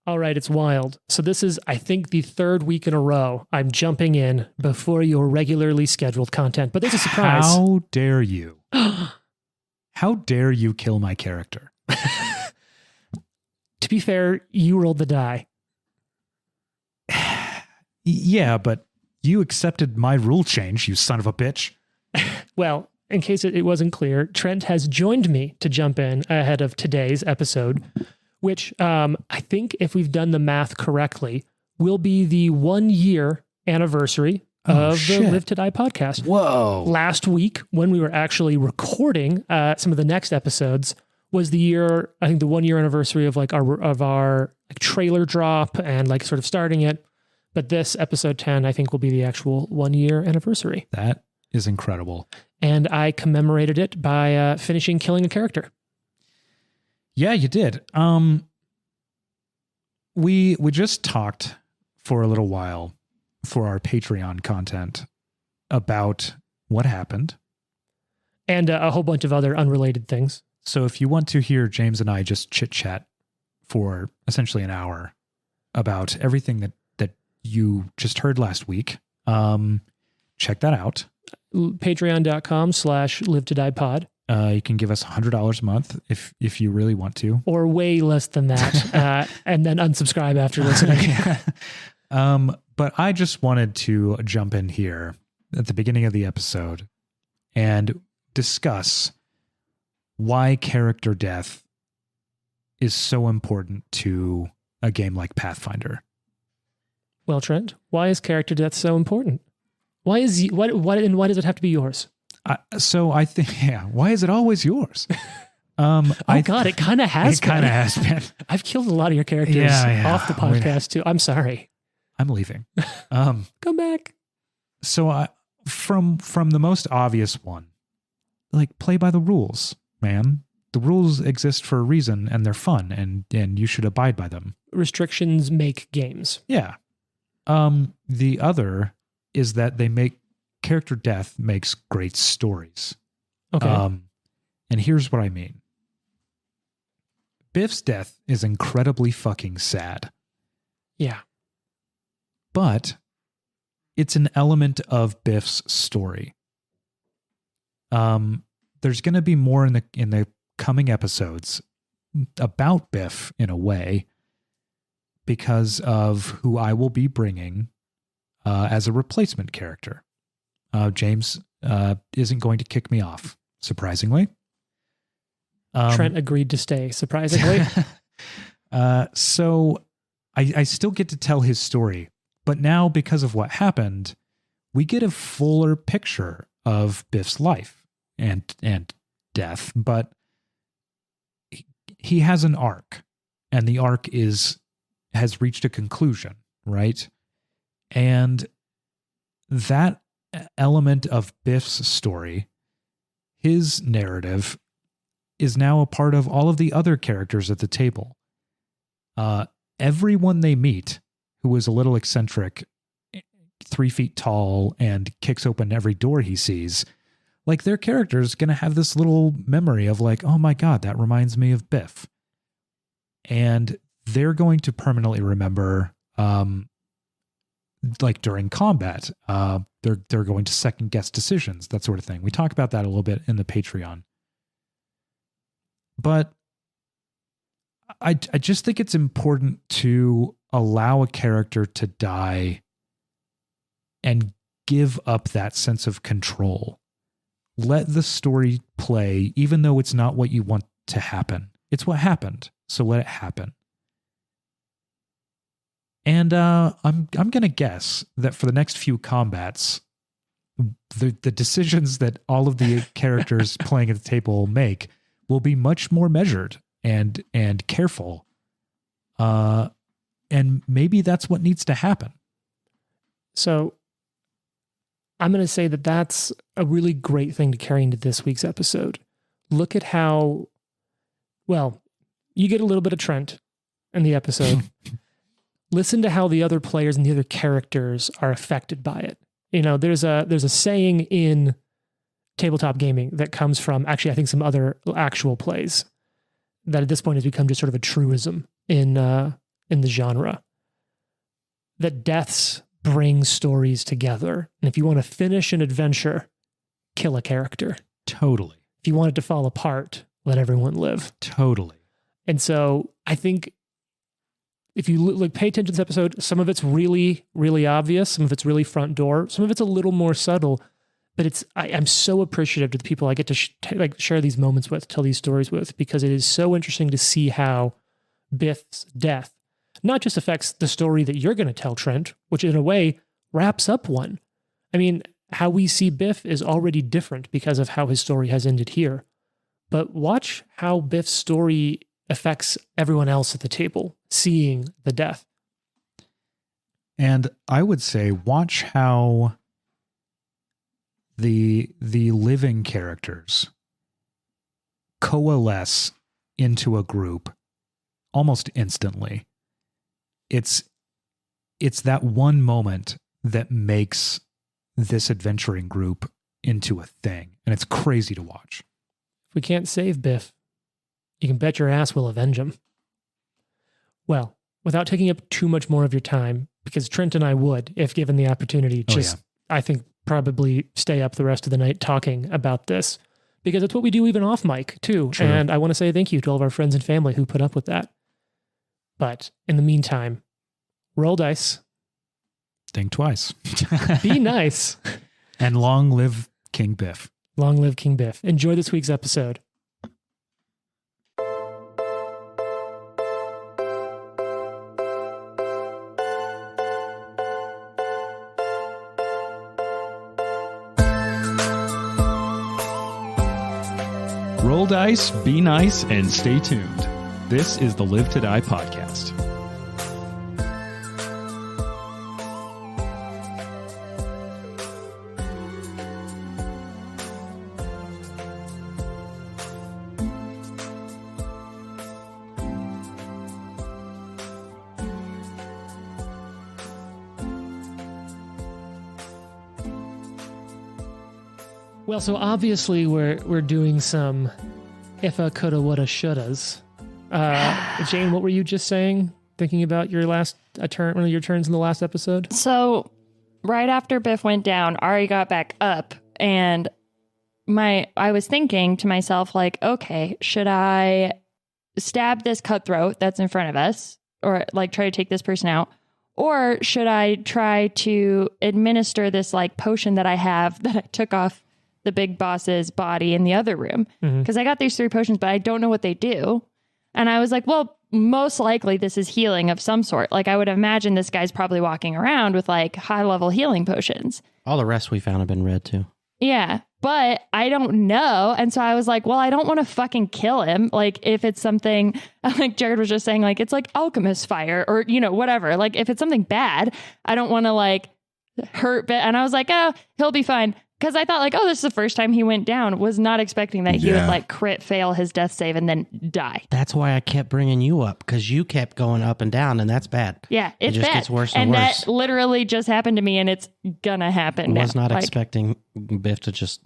All right, it's wild. So this is, I think, the third week in a row I'm jumping in before your regularly scheduled content. But there's a surprise. How dare you? How dare you kill my character? To be fair, you rolled the die. Yeah, but you accepted my rule change, you son of a bitch. Well, in case it wasn't clear, Trent has joined me to jump in ahead of today's episode, which I think, if we've done the math correctly, will be the 1 year anniversary of the Live to Die podcast. Whoa. Last week, when we were actually recording some of the next episodes, was the year, I think, the 1 year anniversary of our trailer drop and like sort of starting it. But this episode 10, I think, will be the actual 1 year anniversary. That is incredible. And I commemorated it by finishing killing a character. Yeah, you did. We just talked for a little while for our Patreon content about what happened. And a whole bunch of other unrelated things. So if you want to hear James and I just chit-chat for essentially an hour about everything that you just heard last week, check that out. Patreon.com/live-to-die-pod. You can give us $100 a month if you really want to. Or way less than that, and then unsubscribe after listening. But I just wanted to jump in here at the beginning of the episode and discuss why character death is so important to a game like Pathfinder. Well, Trent, why is character death so important? Why does it have to be yours? So I think, why is it always yours? God, it kind of has been. It kind of has been. I've killed a lot of your characters off the podcast too. I'm sorry. I'm leaving. Come back. So from the most obvious one, like, play by the rules, man. The rules exist for a reason, and they're fun, and you should abide by them. Restrictions make games. Yeah. The other is that character death makes great stories. Okay. And here's what I mean. Biff's death is incredibly fucking sad. Yeah. But it's an element of Biff's story. There's going to be more in the coming episodes about Biff in a way, because of who I will be bringing as a replacement character. James isn't going to kick me off, surprisingly. Trent agreed to stay, surprisingly. So I still get to tell his story, but now, because of what happened, we get a fuller picture of Biff's life and death, but he has an arc, and the arc has reached a conclusion, right? And that element of Biff's story, his narrative, is now a part of all of the other characters at the table. Everyone they meet who is a little eccentric, 3 feet tall, and kicks open every door he sees, like, their character is going to have this little memory of like, oh my God, that reminds me of Biff. And they're going to permanently remember, like, during combat, they're going to second guess decisions, that sort of thing. We talk about that a little bit in the Patreon. But I just think it's important to allow a character to die and give up that sense of control. Let the story play, even though it's not what you want to happen. It's what happened, so let it happen. And I'm going to guess that for the next few combats, the decisions that all of the characters playing at the table make will be much more measured and careful. And maybe that's what needs to happen. So I'm going to say that that's a really great thing to carry into this week's episode. Look at how, well, you get a little bit of Trent in the episode. Listen to how the other players and the other characters are affected by it. You know, there's a saying in tabletop gaming that comes from, actually, I think, some other actual plays that at this point has become just sort of a truism in in the genre. That deaths bring stories together. And if you want to finish an adventure, kill a character. Totally. If you want it to fall apart, let everyone live. Totally. And so I think if you like pay attention to this episode, some of it's really, really obvious. Some of it's really front door. Some of it's a little more subtle. But I'm so appreciative to the people I get to share these moments with, tell these stories with, because it is so interesting to see how Biff's death not just affects the story that you're going to tell, Trent, which in a way wraps up one. I mean, how we see Biff is already different because of how his story has ended here. But watch how Biff's story affects everyone else at the table, seeing the death. And I would say watch how the living characters coalesce into a group almost instantly. It's that one moment that makes this adventuring group into a thing, and it's crazy to watch. If we can't save Biff, you can bet your ass we'll avenge him. Well, without taking up too much more of your time, because Trent and I would, if given the opportunity, I think probably stay up the rest of the night talking about this, because it's what we do even off mic too. True. And I want to say thank you to all of our friends and family who put up with that. But in the meantime, roll dice. Think twice. Be nice. And long live King Biff. Long live King Biff. Enjoy this week's episode. Roll dice, be nice, and stay tuned. This is the Live to Die podcast. Well, so obviously we're doing some if'a, coulda, woulda, shouldas. Jane, what were you just saying? Thinking about your one of your turns in the last episode? So right after Biff went down, Ari got back up, and I was thinking to myself, like, okay, should I stab this cutthroat that's in front of us, or like try to take this person out? Or should I try to administer this like potion that I have that I took off the big boss's body in the other room? Because I got these 3 potions, but I don't know what they do. And I was like, well, most likely this is healing of some sort. Like I would imagine this guy's probably walking around with like high level healing potions. All the rest we found have been red too. Yeah, but I don't know. And so I was like, well, I don't want to fucking kill him. Like if it's something like Jared was just saying, like it's like alchemist fire or, you know, whatever. Like if it's something bad, I don't want to like hurt. And I was like, oh, he'll be fine. Because I thought like, oh, this is the first time he went down. Was not expecting that he would like crit fail his death save and then die. That's why I kept bringing you up, because you kept going up and down, and that's bad. Yeah, it just bad. gets worse and worse. And that literally just happened to me, and it's gonna happen now. I was not expecting Biff to just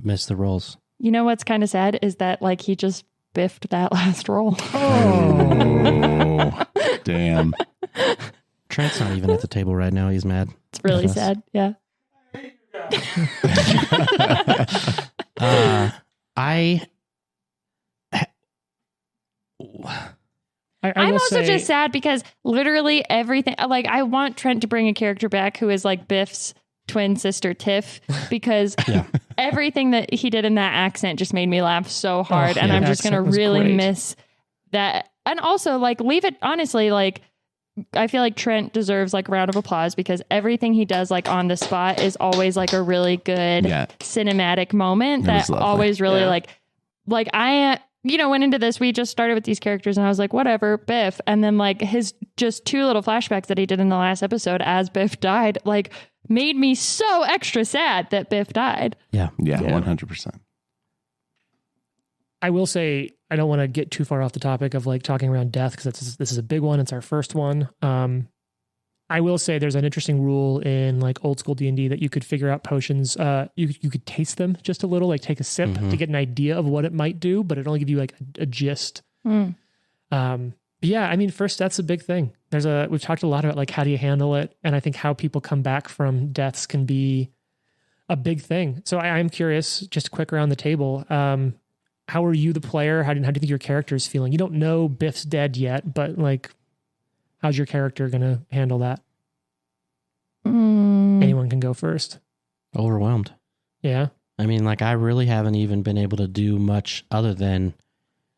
miss the rolls. You know what's kind of sad is that like he just biffed that last roll. Oh, damn. Trent's not even at the table right now. He's mad. It's really sad. Yeah. I'm also just sad because literally everything, like I want Trent to bring a character back who is like Biff's twin sister Tiff, because everything that he did in that accent just made me laugh so hard. And I'm just going to really miss that. And also like leave it, honestly, like I feel like Trent deserves like a round of applause because everything he does like on the spot is always like a really good cinematic moment that always really like I, you know, went into this, we just started with these characters and I was like, whatever, Biff. And then like his just 2 little flashbacks that he did in the last episode as Biff died, like made me so extra sad that Biff died. Yeah, 100%. I will say, I don't want to get too far off the topic of like talking around death because this is a big one. It's our first one. I will say there's an interesting rule in like old school D&D that you could figure out potions. You could taste them just a little, like take a sip to get an idea of what it might do, but it only give you like a gist. Yeah, I mean, first, that's a big thing. We've talked a lot about like how do you handle it, and I think how people come back from deaths can be a big thing. So I'm curious, just quick around the table. How are you, the player? How do you think your character is feeling? You don't know Biff's dead yet, but like, how's your character gonna handle that? Anyone can go first. Overwhelmed. Yeah. I mean, like, I really haven't even been able to do much other than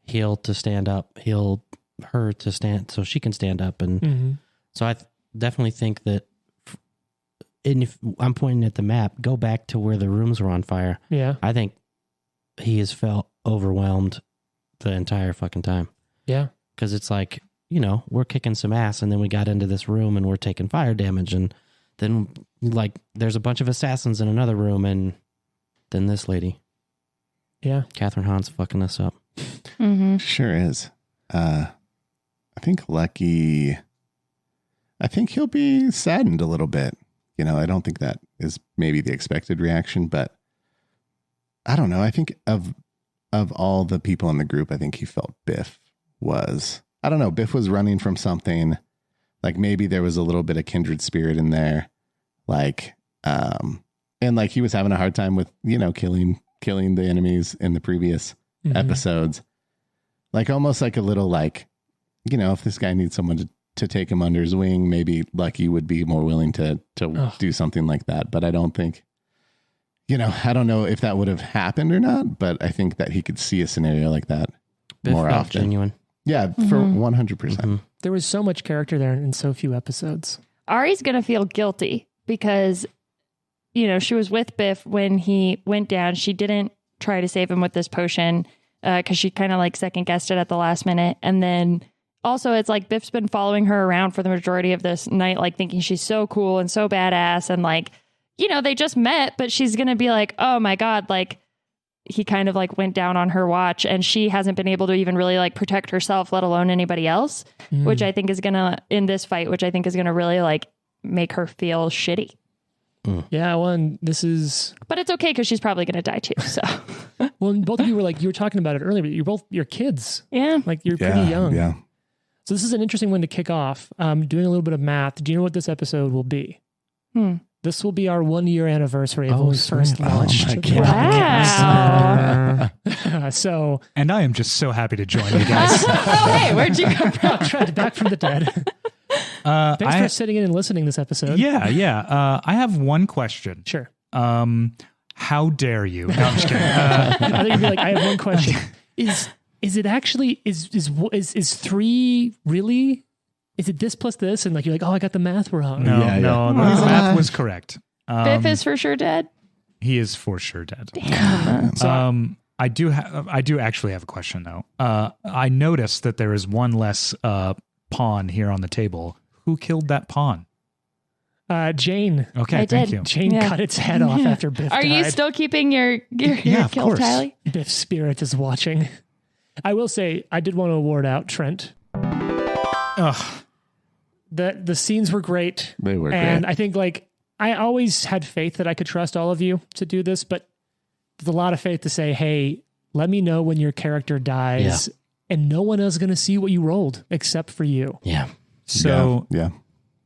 heal to stand up, heal her to stand so she can stand up. And so I definitely think that, and if I'm pointing at the map, go back to where the rooms were on fire. Yeah. I think he has felt overwhelmed the entire fucking time. Yeah. Because it's like, we're kicking some ass, and then we got into this room and we're taking fire damage, and then like there's a bunch of assassins in another room, and then this lady. Yeah. Catherine Hahn's fucking us up. Sure is. I think Lucky, I think he'll be saddened a little bit. I don't think that is maybe the expected reaction, but I don't know. I think of all the people in the group, I think he felt Biff was, I don't know, Biff was running from something. Like maybe there was a little bit of kindred spirit in there. Like, and like he was having a hard time with, killing the enemies in the previous episodes. Like almost like a little like, if this guy needs someone to take him under his wing, maybe Lucky would be more willing to do something like that. But I don't think, I don't know if that would have happened or not, but I think that he could see a scenario like that Biff more felt often. genuine. Yeah, for 100%. There was so much character there in so few episodes. Ari's going to feel guilty because, she was with Biff when he went down. She didn't try to save him with this potion because she kind of like second guessed it at the last minute. And then also it's like Biff's been following her around for the majority of this night, like thinking she's so cool and so badass. And like, they just met, but she's going to be like, oh my God, like he kind of like went down on her watch, and she hasn't been able to even really like protect herself, let alone anybody else, which I think is going to, in this fight, which I think is going to really like make her feel shitty. Yeah, well, and this is... But it's okay because she's probably going to die too, so... Well, and both of you were like, you were talking about it earlier, but you're kids. Yeah. Like, you're pretty young. Yeah. So this is an interesting one to kick off. Doing a little bit of math. Do you know what this episode will be? This will be our 1-year anniversary of when we first launched. Oh my God. Wow. So... And I am just so happy to join you guys. Oh, hey, where'd you come from? Trent, back from the dead. Thanks for sitting in and listening this episode. Yeah. I have one question. Sure. How dare you? No, I'm just kidding. I think you'd be like, I have one question. Is it actually, is 3 really? Is it this plus this? And like, you're like, oh, I got the math wrong. No, the math was correct. Biff is for sure dead. He is for sure dead. Damn. I do actually have a question though. I noticed that there is one less pawn here on the table. Who killed that pawn? Jane. Okay, I thank did. you. Jane cut its head off after Biff Are died. you still keeping your of kill course. tally? Biff's spirit is watching. I will say, I did want to award out Trent. Ugh. The scenes were great. They were and great. I think like I always had faith that I could trust all of you to do this, but there's a lot of faith to say, hey, let me know when your character dies, and no one else is going to see what you rolled except for you. Yeah. So yeah.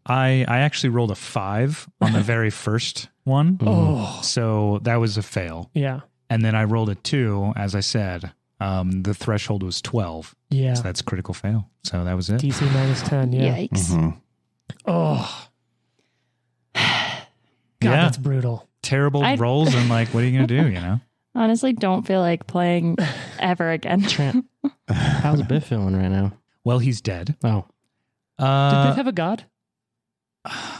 I actually rolled a 5 on the very first one. Oh. So that was a fail. Yeah. And then I rolled a 2, as I said. The threshold was 12. Yeah. So that's critical fail. So that was it. DC -10. Yeah. Yikes. Oh. God, Yeah. that's brutal. Terrible rolls, and like, what are you going to do, you know? Honestly, don't feel like playing ever again. Trent, how's Biff feeling right now? Well, he's dead. Oh, Did Biff have a god?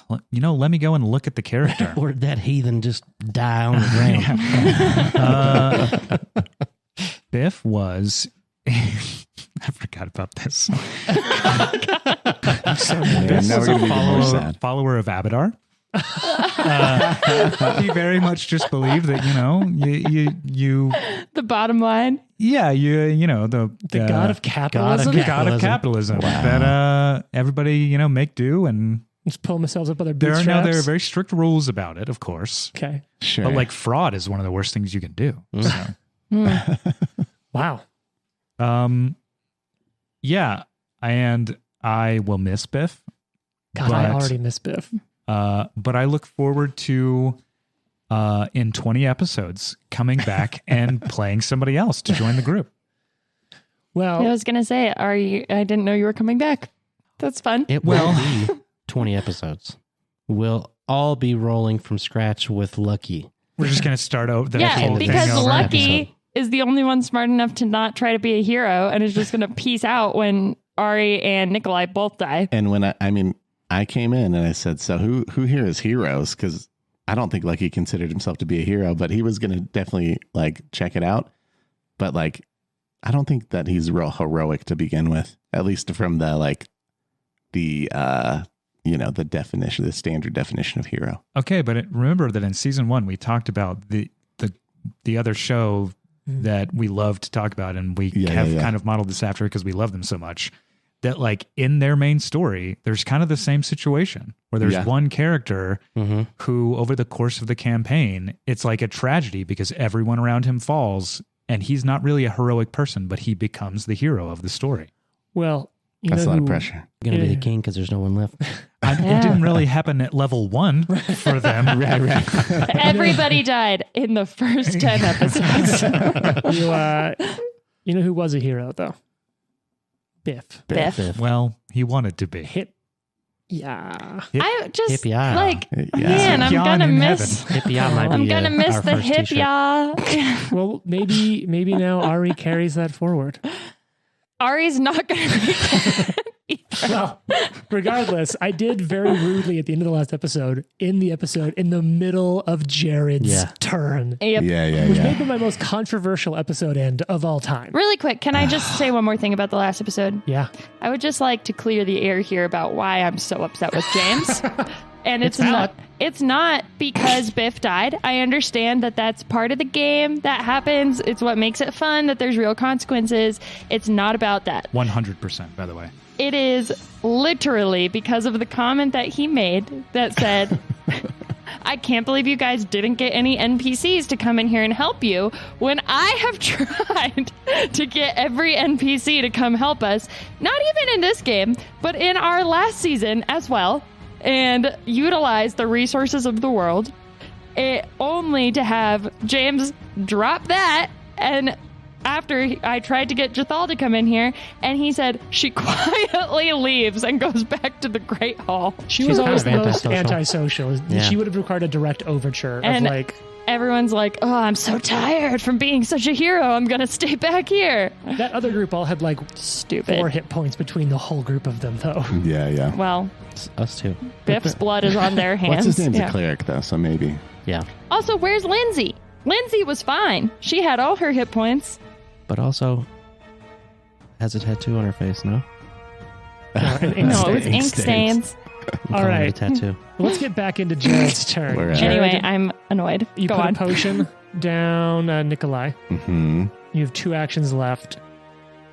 Let me go and look at the character. or did that heathen just die on the ground? Biff was... I forgot about this. Biff now was we're a gonna be more sad. follower of Abadar. He very much just believed that, you The bottom line. the God of capitalism? God of capitalism. Wow. That everybody, make do, and Just pull themselves up by their there bootstraps? are very strict rules about it, of course. Okay. Sure. But like fraud is one of the worst things you can do. So. Wow. Yeah. And I will miss Biff. God, I already miss Biff. But I look forward to in 20 episodes coming back and playing somebody else to join the group. Well, I was gonna say, I didn't know you were coming back. That's fun. It will be 20 episodes. We'll all be rolling from scratch with Lucky. We're just going to start over. Because Lucky is the only one smart enough to not try to be a hero and is just going to peace out when Ari and Nikolai both die. And when I came in and I said, so who here is heroes? Because I don't think Lucky considered himself to be a hero, but he was going to definitely like check it out. But like, I don't think that he's real heroic to begin with, at least from the the definition, the standard definition of hero. Okay, but remember that in season 1 we talked about the other show that we love to talk about, and we kind of modeled this after because we love them so much. That like in their main story, there's kind of the same situation where there's one character who, over the course of the campaign, it's like a tragedy because everyone around him falls, and he's not really a heroic person, but he becomes the hero of the story. Well, that's a lot of pressure. You're going to be the king because there's no one left. It didn't really happen at level 1 for them. Right. Everybody died in the first 10 episodes. You know who was a hero, though? Biff. Well, he wanted to be. I just Hip-ya. like, Yeah. man, I'm Hip-ya gonna in miss. Hip-ya might be I'm gonna miss our the first t-shirt. hip-ya. Well, maybe now Ari carries that forward. Ari's not gonna be dead. Well, regardless, I did very rudely at the end of the last episode, in the middle of Jared's turn. Yep. Which may be my most controversial episode end of all time. Really quick, can I just say one more thing about the last episode? Yeah. I would just like to clear the air here about why I'm so upset with James. And it's not because Biff died. I understand that that's part of the game. That happens. It's what makes it fun, that there's real consequences. It's not about that. 100%, by the way. It is literally because of the comment that he made that said, I can't believe you guys didn't get any NPCs to come in here and help you when I have tried to get every NPC to come help us, not even in this game, but in our last season as well, and utilize the resources of the world, only to have James drop that. And after I tried to get Jathal to come in here, and he said she quietly leaves and goes back to the Great Hall. She was always the most antisocial. antisocial. She would have required a direct overture And of like... Everyone's like, oh, I'm so tired from being such a hero. I'm going to stay back here. That other group all had like Stupid. 4 hit points between the whole group of them, though. Yeah. Well, It's us too. Biff's blood is on their hands. What's his name's a cleric, though, so maybe. Yeah. Also, where's Lindsay? Lindsay was fine. She had all her hit points. But also has a tattoo on her face, no? No, No, it was ink stains. All right. A tattoo. Let's get back into Jared's turn. We're at- Anyway, I'm annoyed. You Go put on. a potion down Nikolai. Mm-hmm. You have 2 actions left.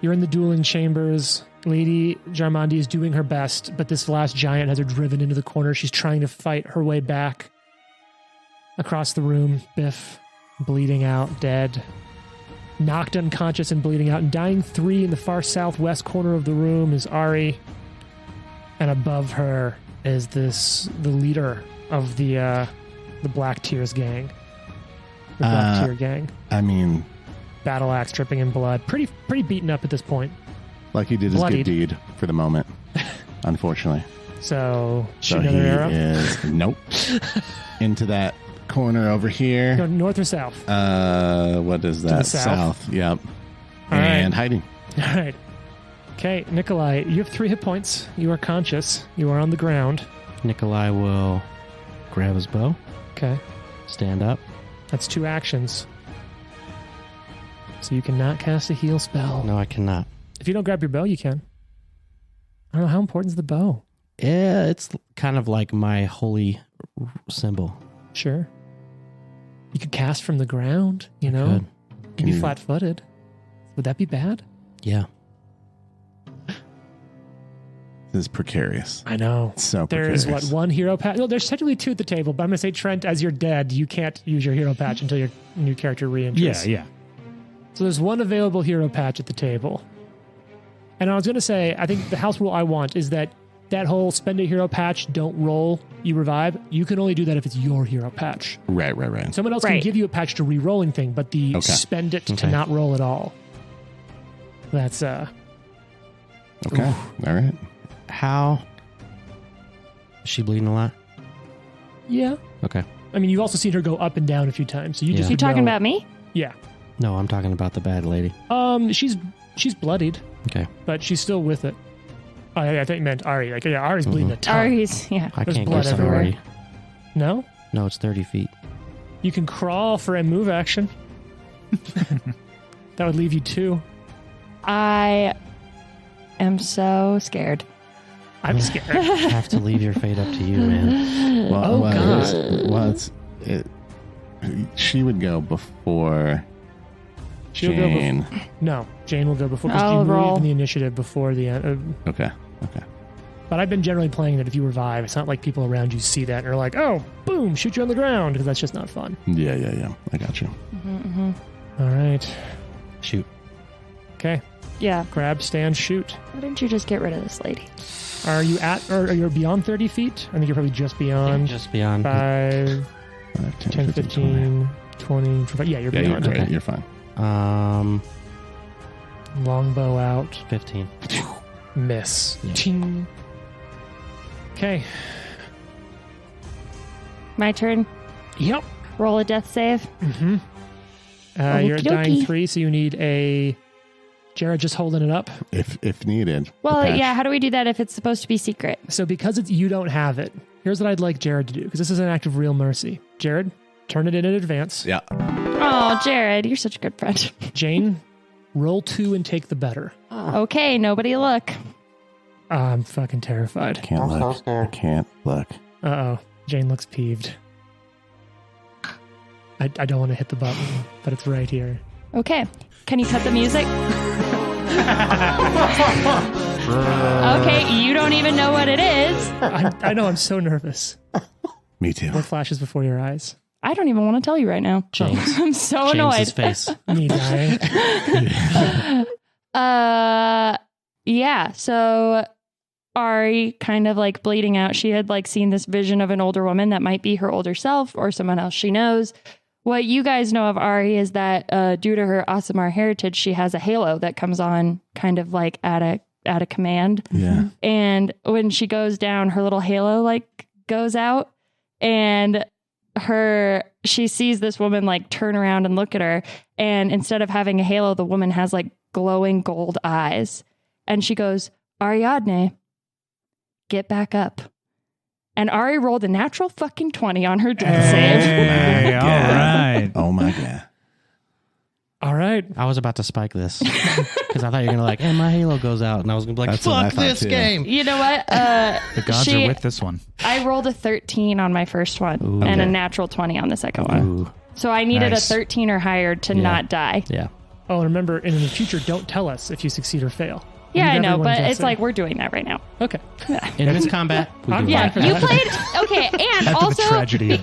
You're in the dueling chambers. Lady Jarmandi is doing her best, but this last giant has her driven into the corner. She's trying to fight her way back. Across the room, Biff, bleeding out, dead. Knocked unconscious and bleeding out. And dying 3 in the far southwest corner of the room is Ari. And above her is the leader of the Black Tears gang. The Black Tear gang. I mean, Battle axe dripping in blood. Pretty beaten up at this point. Lucky did his Bloodied. good deed for the moment, unfortunately. So, shoot So another he arrow. is nope into that corner over here. Go north or south? What is that? the south. Yep. All and right. hiding. All right. Okay, Nikolai, you have 3 hit points. You are conscious. You are on the ground. Nikolai will grab his bow, Okay. stand up. That's 2 actions. So you cannot cast a heal spell. No, I cannot. If you don't grab your bow, you can. I don't know, how important is the bow? Yeah, it's kind of like my holy symbol. Sure. You could cast from the ground, you know? Could. You can be flat-footed. Would that be bad? Yeah. This is precarious. I know. So There's precarious. 1 hero patch? Well, there's technically 2 at the table, but I'm going to say, Trent, as you're dead, you can't use your hero patch until your new character re-enters. Yeah. So there's 1 available hero patch at the table. And I was going to say, I think the house rule I want is that whole spend a hero patch, don't roll, you revive. You can only do that if it's your hero patch. Right. Someone else can give you a patch to re-rolling thing, but the spend it to not roll at all. That's okay. All right. How? Is she bleeding a lot? Yeah. Okay. I mean, you've also seen her go up and down a few times, so you just You talking about me? Yeah. No, I'm talking about the bad lady. She's bloodied. Okay. But she's still with it. Oh, I think you meant Ari. Like, yeah, Ari's bleeding a ton. Ari's, yeah. I There's can't blood go everywhere. Ari. No? No, it's 30 feet. You can crawl for a move action. That would leave you 2. I am so scared. I'm scared. Have to leave your fate up to you, man. God. She would go before She'll Jane. go before. No, Jane will go before because I'll you move roll. in the initiative before the end. Okay. But I've been generally playing that if you revive, it's not like people around you see that and are like, oh, boom, shoot you on the ground, because that's just not fun. Yeah. I got you. All right. Shoot. Okay. Yeah. Grab, stand, shoot. Why didn't you just get rid of this lady? Are you are you beyond 30 feet? I think you're probably just beyond. Just beyond. 5, 5, 10, 15, 20, 25. Yeah, you're Yeah, beyond. you're great. Okay. You're fine. Longbow out. 15. Miss. Yeah. Ching. Okay. My turn. Yep. Roll a death save. Mm-hmm. You're at dying Okey-dokey. 3, so you need a... Jared just holding it up. If needed. Well, the patch. yeah, how do we do that if it's supposed to be secret? So because you don't have it, here's what I'd like Jared to do, because this is an act of real mercy. Jared, turn it in advance. Yeah. Oh, Jared, you're such a good friend. Jane, roll 2 and take the better. Okay, nobody look. I'm fucking terrified. Can't look. so scared. I can't look. Uh-oh. Jane looks peeved. I don't want to hit the button, but it's right here. Okay, can you cut the music? Okay, you don't even know what it is. I know, I'm so nervous. Me too. What flashes before your eyes? I don't even want to tell you right now. James. I'm so James's annoyed. face. Me dying. Yeah, so Ari kind of like bleeding out. She had like seen this vision of an older woman that might be her older self or someone else she knows. What you guys know of Ari is that due to her Aasimar heritage, she has a halo that comes on kind of like at a command. Yeah. And when she goes down, her little halo like goes out, and she sees this woman like turn around and look at her. And instead of having a halo, the woman has like glowing gold eyes. And she goes, Ariadne, get back up. And Ari rolled a natural fucking 20 on her death save. Hey, all right. Oh my god. All right. I was about to spike this because I thought you were going to like, hey, my halo goes out. And I was going to be like, That's what I fuck thought this too. game. You know what? The gods are with this one. I rolled a 13 on my first one Ooh. and a Okay. natural 20 on the second one. Ooh. So I needed Nice. a 13 or higher to Yeah. not die. Yeah. Oh, and remember, in the future, don't tell us if you succeed or fail. Yeah, I Leave know, everyone but guessing. it's like we're doing that right now. Okay. In this combat, we I'm do fine that. for Yeah, you that. played okay, and After the also tragedy of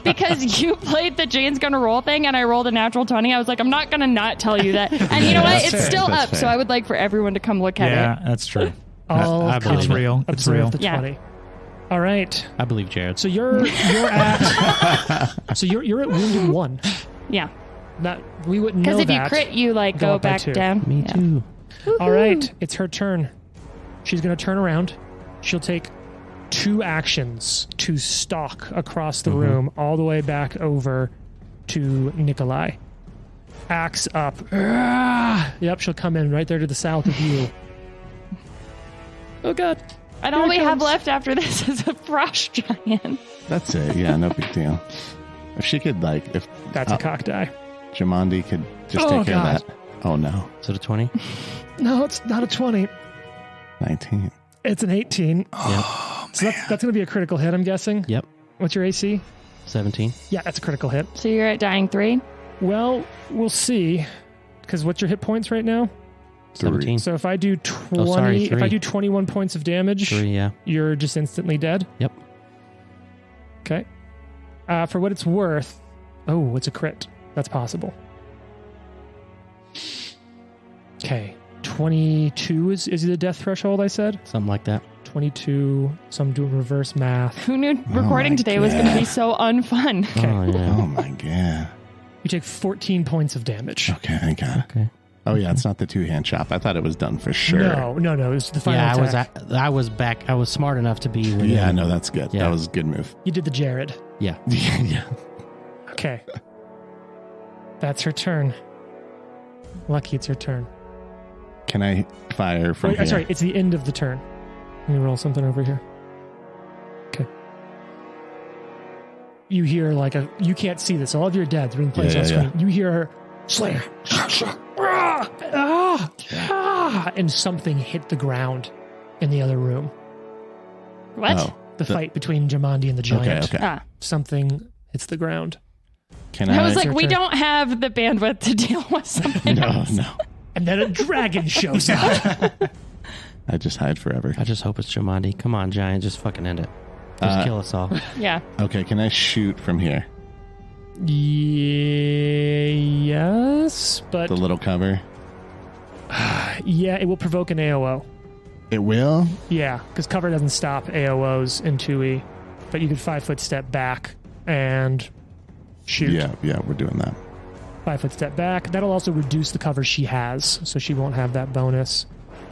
because you played the Jane's gonna roll thing, and I rolled a natural 20. I was like, I'm not gonna not tell you that. And you know what? That's It's fair. still That's up, fair. so I would like for everyone to come look at Yeah, it. that's true. All I believe It's come. real. It's Observe real. the Yeah. 20. All right. I believe Jared. So you're at you're at wounded 1. Yeah, That we wouldn't know because if you that. crit, you like Go go up by back 2. down. Me Yeah. too. All right, it's her turn. She's going to turn around. She'll take 2 actions to stalk across the room all the way back over to Nikolai. Axe up. Ah! Yep, she'll come in right there to the south of you. Oh, God. And Here all it we have comes. left after this is a frost giant. That's it. Yeah, no big deal. If she could, like, if That's a cock die. Jamandi could just Oh, take care God. of that. Oh no. So the 20? No, it's not a 20. 19. It's an 18. Yep. So that's going to be a critical hit, I'm guessing. Yep. What's your AC? 17. Yeah, that's a critical hit. So you're at dying 3. Well, we'll see. Because what's your hit points right now? 17. So if I do 20, Oh, sorry, if I 3. do 21 points of damage, 3, yeah. you're just instantly dead. Yep. Okay. For what it's worth, it's a crit. That's possible. Okay. 22 is the death threshold, I said? Something like that. 22. So I'm doing reverse math. Who knew recording today was going to be so unfun? Okay. Oh, yeah. Oh my god. You take 14 points of damage. Okay, thank God. Okay. Oh yeah, it's not the 2-hand chop. I thought it was done for sure. No. It was the final attack. I was back. I was smart enough to be within. Yeah, no, that's good. Yeah. That was a good move. You did the Jared. Yeah. Yeah. Okay. That's her turn. Lucky it's her turn. Can I fire from here? Sorry, it's the end of the turn. Let me roll something over here. Okay. You hear you can't see this. All of your dead. They're in place on screen. You hear her, Slayer. And something hit the ground in the other room. What? Oh, The fight between Jamandi and the giant. Okay. Ah. Something hits the ground. Can I I? was like, your we turn. don't have the bandwidth to deal with something else. No. And then a dragon shows up. I just hide forever. I just hope it's Jamandi. Come on, Giant. Just fucking end it. Just kill us all. Yeah. Okay, can I shoot from here? Yes, but The little cover. yeah, it will provoke an AOO. It will? Yeah, because cover doesn't stop AOOs in 2E, but you could 5-foot step back and shoot. Yeah, we're doing that. 5-foot step back. That'll also reduce the cover she has, so she won't have that bonus.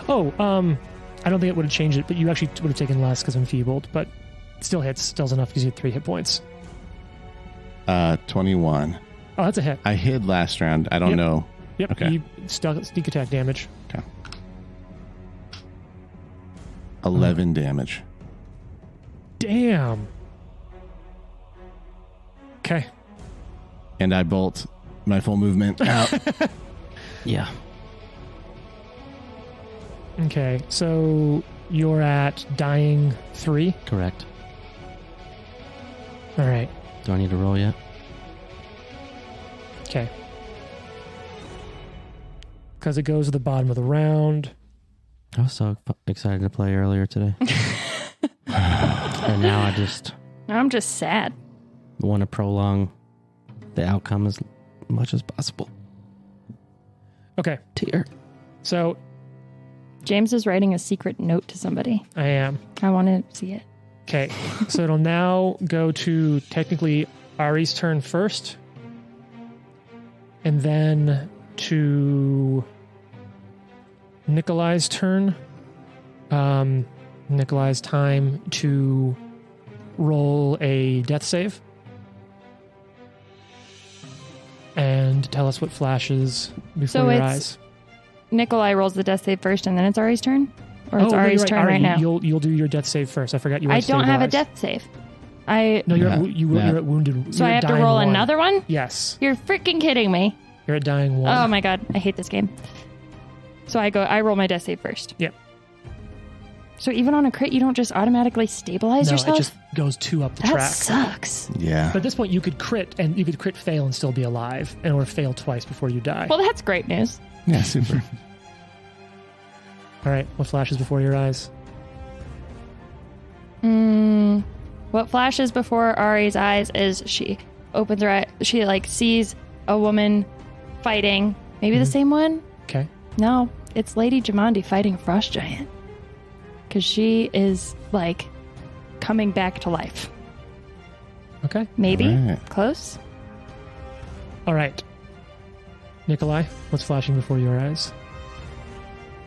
Oh, I don't think it would have changed it, but you actually would have taken less because enfeebled, but still hits. Still's enough because you had 3 hit points. 21. Oh, that's a hit. I hid last round. I don't know. Yep. Okay. You sneak attack damage. Okay. 11 damage. Damn. Okay. And I bolt my full movement out. Yeah. Okay. So you're at dying 3. Correct. All right. Do I need to roll yet? Okay. Because it goes to the bottom of the round. I was so excited to play earlier today. And now I just I'm just sad. want to prolong the outcome as much as possible. Okay. Tear. So James is writing a secret note to somebody. I am. I want to see it. Okay. So it'll now go to technically Ari's turn first. And then to Nikolai's turn. Nikolai's time to roll a death save. And tell us what flashes before So your it's- eyes. Nikolai rolls the death save first and then it's Ari's turn? Or it's no, Ari's you're turn Ari, right now? You'll do your death save first. I forgot you were I don't have a stabilized. death save. No, you're, Yeah. you're at wounded. So you're I at have to dying roll 1. another one? Yes. You're freaking kidding me. You're at dying 1. Oh my god, I hate this game. So I roll my death save first. Yep. So even on a crit, you don't just automatically stabilize No, yourself? it just goes 2 up the that track. sucks. Yeah. But at this point, you could crit fail and still be alive, or fail twice before you die. Well, that's great news. Yeah, super. All right, what flashes before your eyes? What flashes before Ari's eyes is she opens her eye. She sees a woman fighting. Maybe the same one? Okay. No, it's Lady Jamandi fighting a frost giant. Because she is coming back to life. Okay. Maybe? All right. Close? All right. Nikolai, what's flashing before your eyes?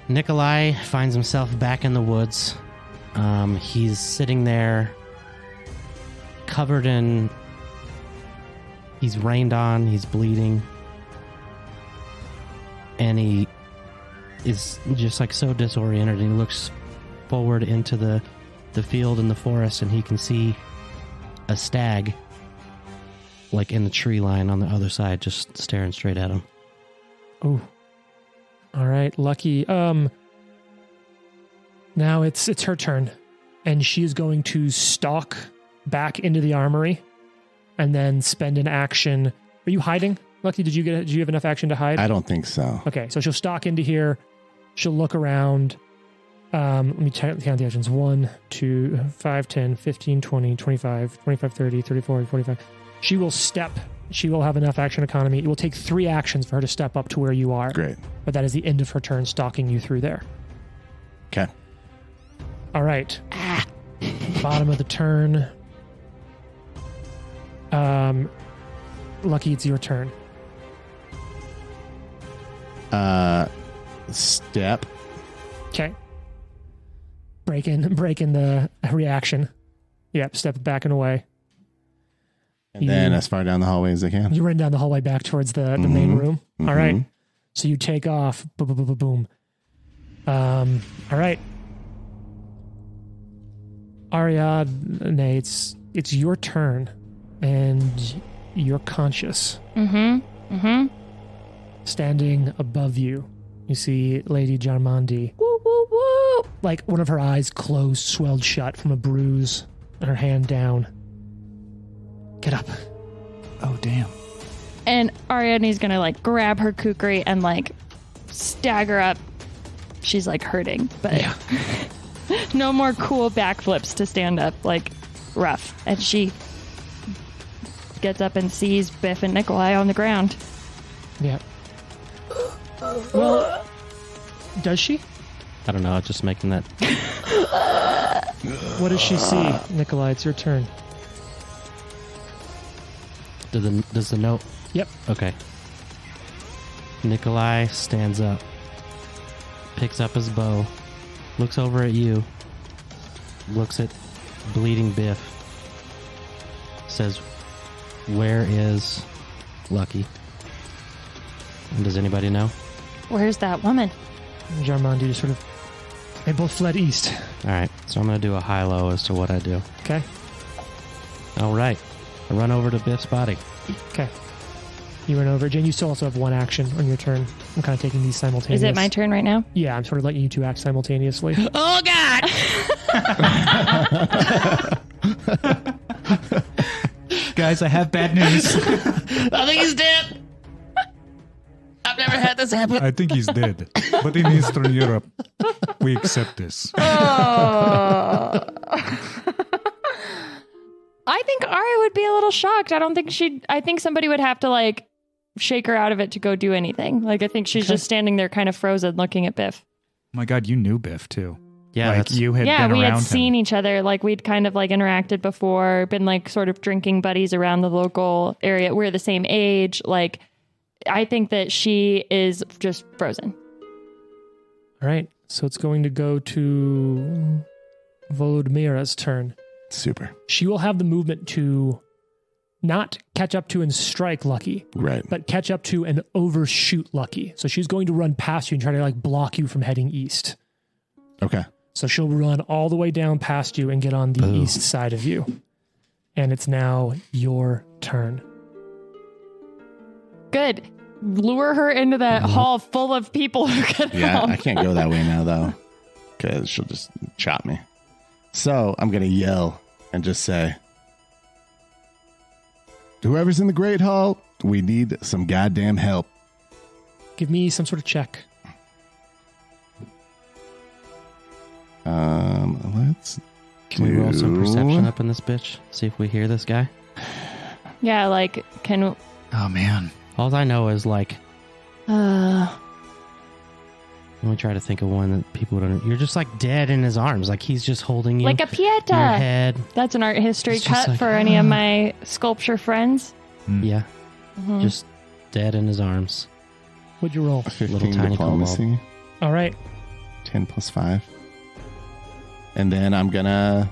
Nikolai finds himself back in the woods. He's sitting there covered in... He's rained on, he's bleeding. And he is just so disoriented. He looks forward into the field and the forest, and he can see a stag in the tree line on the other side, just staring straight at him. Oh. All right, Lucky. Now it's her turn, and she is going to stalk back into the armory, and then spend an action. Are you hiding, Lucky? Did you have enough action to hide? I don't think so. Okay, so she'll stalk into here. She'll look around. Let me count the actions. 1, 2, 5, 10, 15, 20, 25, 25, 30, 34, 45. She will step She will have enough action economy. It will take 3 actions for her to step up to where you are. Great. But that is the end of her turn, stalking you through there. Okay. All right. Bottom of the turn. Lucky, it's your turn. Step. Okay. Breaking the reaction. Yep, step back and away. And then as far down the hallway as I can. You run down the hallway back towards the main room. All right. So you take off. Boom, boom, boom, boom, boom. All right. Ariadne, it's your turn, and you're conscious. Standing above you, you see Lady Jarmandi. Woo, woo, woo. Like one of her eyes closed, swelled shut from a bruise, and her hand down. Get up. Oh, damn. And Ariadne's gonna like grab her kukri and like stagger up. She's like hurting, but no more cool backflips to stand up, like rough. And she gets up and sees Biff and Nikolai on the ground. Yeah. Well, does she? I don't know. I'm just making that. What does she see? Nikolai, it's your turn. Does the note? Yep. Okay. Nikolai stands up, picks up his bow, looks over at you, looks at bleeding Biff, says, "Where is Lucky?" And does anybody know? Where's that woman? Jarmandi just sort of... They both fled east. All right, so I'm going to do a high-low as to what I do. Okay. All right. I run over to Biff's body. Okay. You run over. Jen, you still also have 1 action on your turn. I'm kind of taking these simultaneously. Is it my turn right now? Yeah, I'm sort of letting you 2 act simultaneously. Oh, God! Guys, I have bad news. I think he's dead. I've never had this happen. I think he's dead. But in Eastern Europe, we accept this. Oh. I think Arya would be a little shocked. I think somebody would have to like shake her out of it to go do anything. Like I think she's just standing there kind of frozen looking at Biff. Oh my God, you knew Biff too. Yeah, like you had been we around had seen him. each other. Like we'd kind of like interacted before, been like sort of drinking buddies around the local area. We're the same age. Like I think that she is just frozen. All right. So it's going to go to Volodymyra's turn. Super. She will have the movement to not catch up to and strike Lucky, Right. but catch up to and overshoot Lucky. So she's going to run past you and try to like block you from heading east. Okay. So she'll run all the way down past you and get on the east side of you. And it's now your turn. Good. Lure her into that hall full of people who can help. I can't go that way now, though, because she'll just chop me. So I'm going to yell and just say, whoever's in the Great Hall, we need some goddamn help. Give me some sort of check. Can we roll some perception up in this bitch? See if we hear this guy? Yeah, like, can... Oh man. All I know is like... Let me try to think of one that people would... You're just like dead in his arms. Like he's just holding you. like a Pieta. Your head. That's an art history It's just cut like, for any of my sculpture friends. Yeah. Just dead in his arms. What'd you roll? 15 tiny diplomacy. All right. 10 plus 5. And then I'm going to...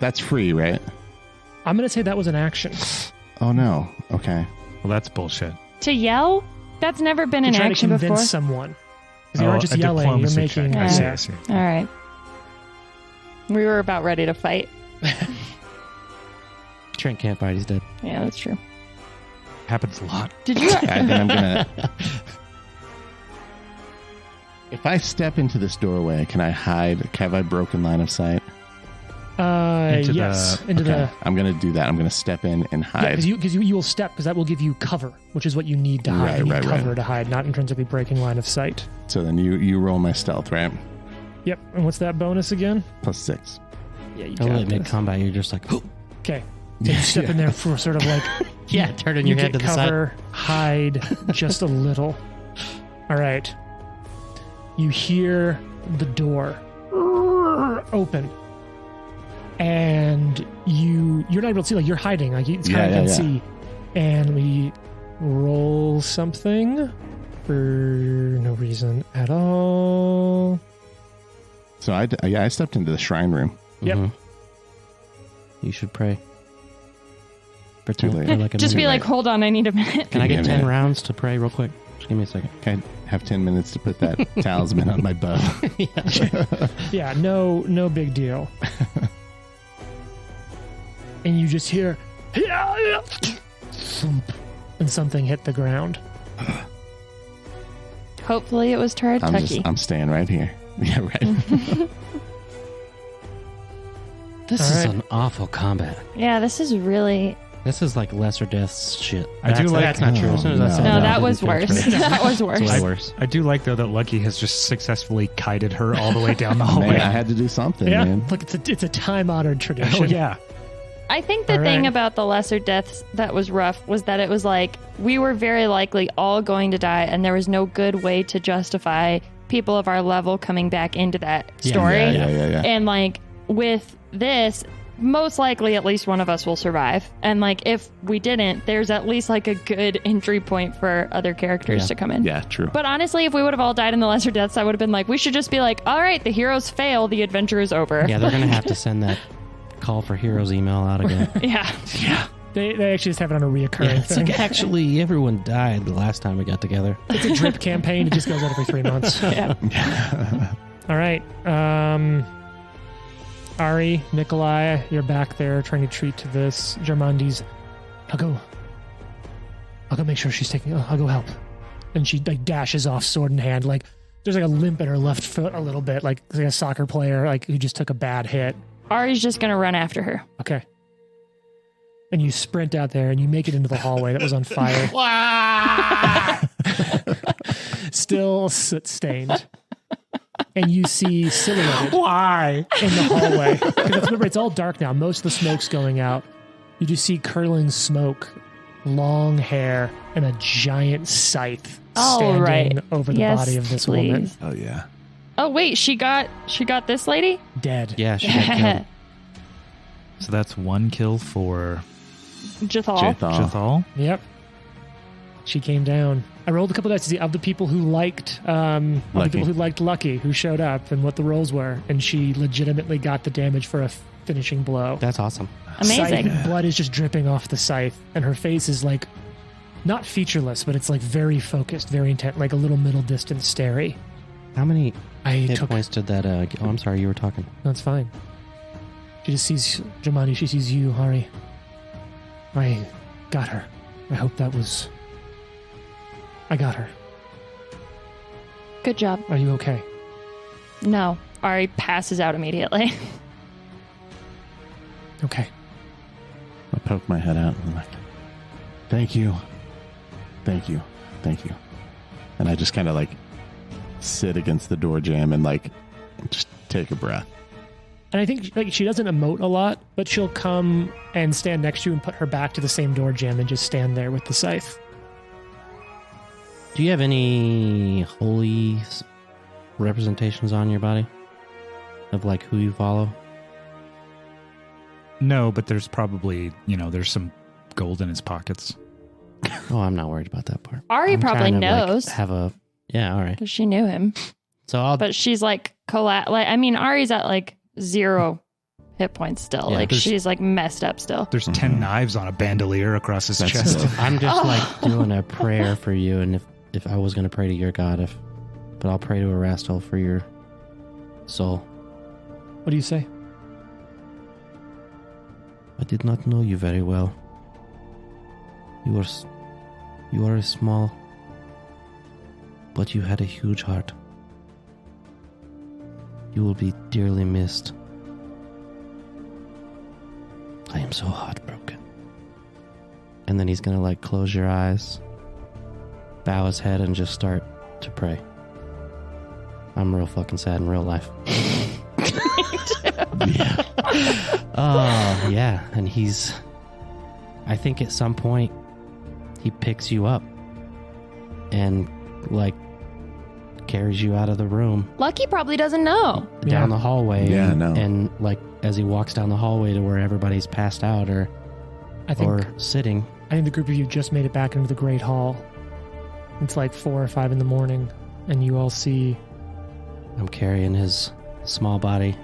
That's free, right? I'm going to say that was an action. Oh, no. Okay. Well, that's bullshit. To yell? That's never been an You're trying action to convince before. someone. Because you aren't just a yelling, you're diplomacy making... check. I Yeah. see. All right. We were about ready to fight. Trent can't fight. He's dead. Yeah, that's true. Happens a lot. Did you... I think I'm going to... If I step into this doorway, can I hide? Have I broken line of sight? Yes. Okay. I'm going to do that. I'm going to step in and hide. Because you will step, because that will give you cover, which is what you need to hide. You need cover to hide, not intrinsically breaking line of sight. So then you roll my stealth, right? Yep. And what's that bonus again? Plus 6. Yeah, you Totally got this. mid-combat, you're just like... Okay. So you step in there for sort of like Yeah, turning You your head to get the side. cover, hide just a little. All right. You hear the door open, and you're not able to see. Like, you're hiding. Like, it's kind of hard to see. And we roll something for no reason at all. So I stepped into the shrine room. Yep. Mhm. You should pray. Pretend Too late. for like a Just be minute. like, hold on, I need a minute. Can I Give get me a 10 minute. rounds to pray real quick? Just give me a second. Can I have 10 minutes to put that talisman on my bow? Yeah, no big deal. And you just hear thump, and something hit the ground. Hopefully it was Turd Tucky. I'm staying right here. Yeah, right. This All is right. an awful combat. Yeah, this is really... This is like lesser deaths shit. I do like- That's not true. As soon as I No, said No, that, that I was didn't feel worse. true. That was worse. It's way worse. I do like, though, that Lucky has just successfully kited her all the way down the hallway. Man, I had to do something, Yeah, man. look, it's a time-honored tradition. Oh, yeah. I think the All thing right. about the lesser deaths that was rough was that it was like we were very likely all going to die, and there was no good way to justify people of our level coming back into that story. Yeah. And like with this, most likely at least one of us will survive. And like if we didn't, there's at least like a good entry point for other characters Yeah. to come in. Yeah, true. But honestly, if we would have all died in the lesser deaths, I would have been like, we should just be like, all right, the heroes fail, the adventure is over. Yeah, they're going to have to send that call for heroes email out again. Yeah. They actually just have it on a reoccurring Yeah, it's thing. like, actually, everyone died the last time we got together. It's a drip campaign. It just goes out every 3 months. Yeah. All right. Ari, Nikolai, you're back there trying to treat to this. Germandi's, I'll go make sure she's taking, I'll go help. And she like dashes off sword in hand. Like there's like a limp in her left foot a little bit, like a soccer player like who just took a bad hit. Ari's just going to run after her. Okay. And you sprint out there and you make it into the hallway that was on fire. Still soot stained. And you see silhouetted Why? in the hallway. 'Cause remember, it's all dark now. Most of the smoke's going out. You just see curling smoke, long hair, and a giant scythe All standing right. over the Yes, body of this please. woman. Oh, yeah. Oh, wait, she got this lady? Dead. Yeah, she got killed. So that's one kill for Jethal. Jethal. Yep. She came down. I rolled a couple dice to see of the people who liked Lucky, who showed up and what the rolls were, and she legitimately got the damage for a finishing blow. That's awesome. Amazing. Scythe, blood is just dripping off the scythe, and her face is like not featureless, but it's like very focused, very intent, like a little middle distance starey. How many I hit took. points did that get? Oh, I'm sorry, you were talking. That's fine. She just sees Jamani. She sees you, Hari. I got her. I hope that was. I got her. Good job. Are you okay? No. Ari passes out immediately. Okay. I poke my head out and I'm like, thank you. Thank you. Thank you. And I just kind of like sit against the door jamb and like just take a breath. And I think like she doesn't emote a lot, but she'll come and stand next to you and put her back to the same door jamb and just stand there with the scythe. Do you have any holy representations on your body of like who you follow? No, but there's probably, there's some gold in his pockets. Oh, I'm not worried about that part. Ari I'm probably trying to, like, knows. have a yeah, all right. Because she knew him. So I'll But she's like, Ari's at like 0 hit points still. Yeah, like there's- she's like messed up still. There's 10 knives on a bandolier across his That's chest. dope. I'm just Oh. like doing a prayer for you, and if I was gonna pray to your God, but I'll pray to Erastil for your soul. What do you say? I did not know you very well. You are small, but you had a huge heart. You will be dearly missed. I am so heartbroken. And then he's gonna like close your eyes, bow his head, and just start to pray. I'm real fucking sad in real life. Oh, yeah. And he's I think at some point he picks you up and like carries you out of the room. Lucky probably doesn't know. Down the hallway. Yeah, and like as he walks down the hallway to where everybody's passed out or sitting. I think the group of you just made it back into the Great Hall. It's like 4 or 5 in the morning, and you all see... I'm carrying his small body.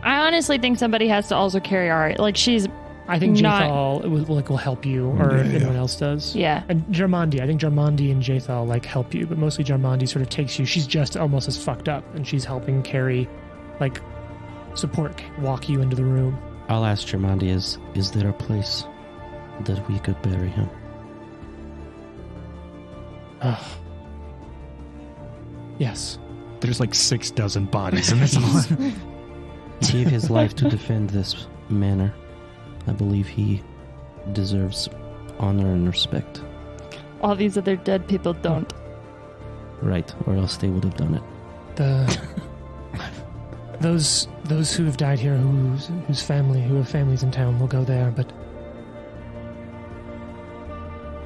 I honestly think somebody has to also carry Ari. Like, she's I think not... Jathal will help you, or anyone else does. Yeah. And Jarmandi, I think Jarmandi and Jathal like help you, but mostly Jarmandi sort of takes you. She's just almost as fucked up, and she's helping carry, like, support, walk you into the room. I'll ask Jarmandi, is there a place that we could bury him? Yes. There's like 6 dozen bodies in this one. He gave his life to defend this manor. I believe he deserves honor and respect. All these other dead people don't. Right, or else they would have done it. Those who have died here, who have families in town, will go there, but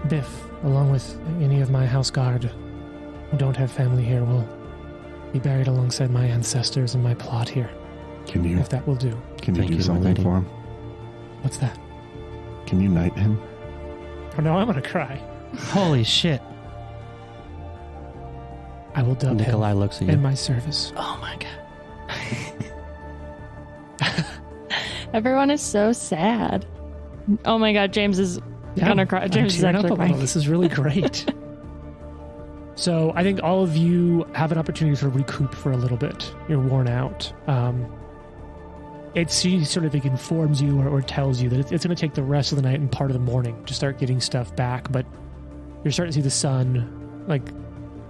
Biff, along with any of my house guard who don't have family here, will be buried alongside my ancestors in my plot here. If that will do. Can you do something for him? What's that? Can you knight him? Oh no, I'm gonna cry. Holy shit. I will dub Nikolai him looks at you. in my service. Oh my god. Everyone is so sad. Oh my god, James is gonna cry. James is actually crying. This is really great. So I think all of you have an opportunity to sort of recoup for a little bit. You're worn out. She sort of informs you or tells you that it's going to take the rest of the night and part of the morning to start getting stuff back. But you're starting to see the sun, like,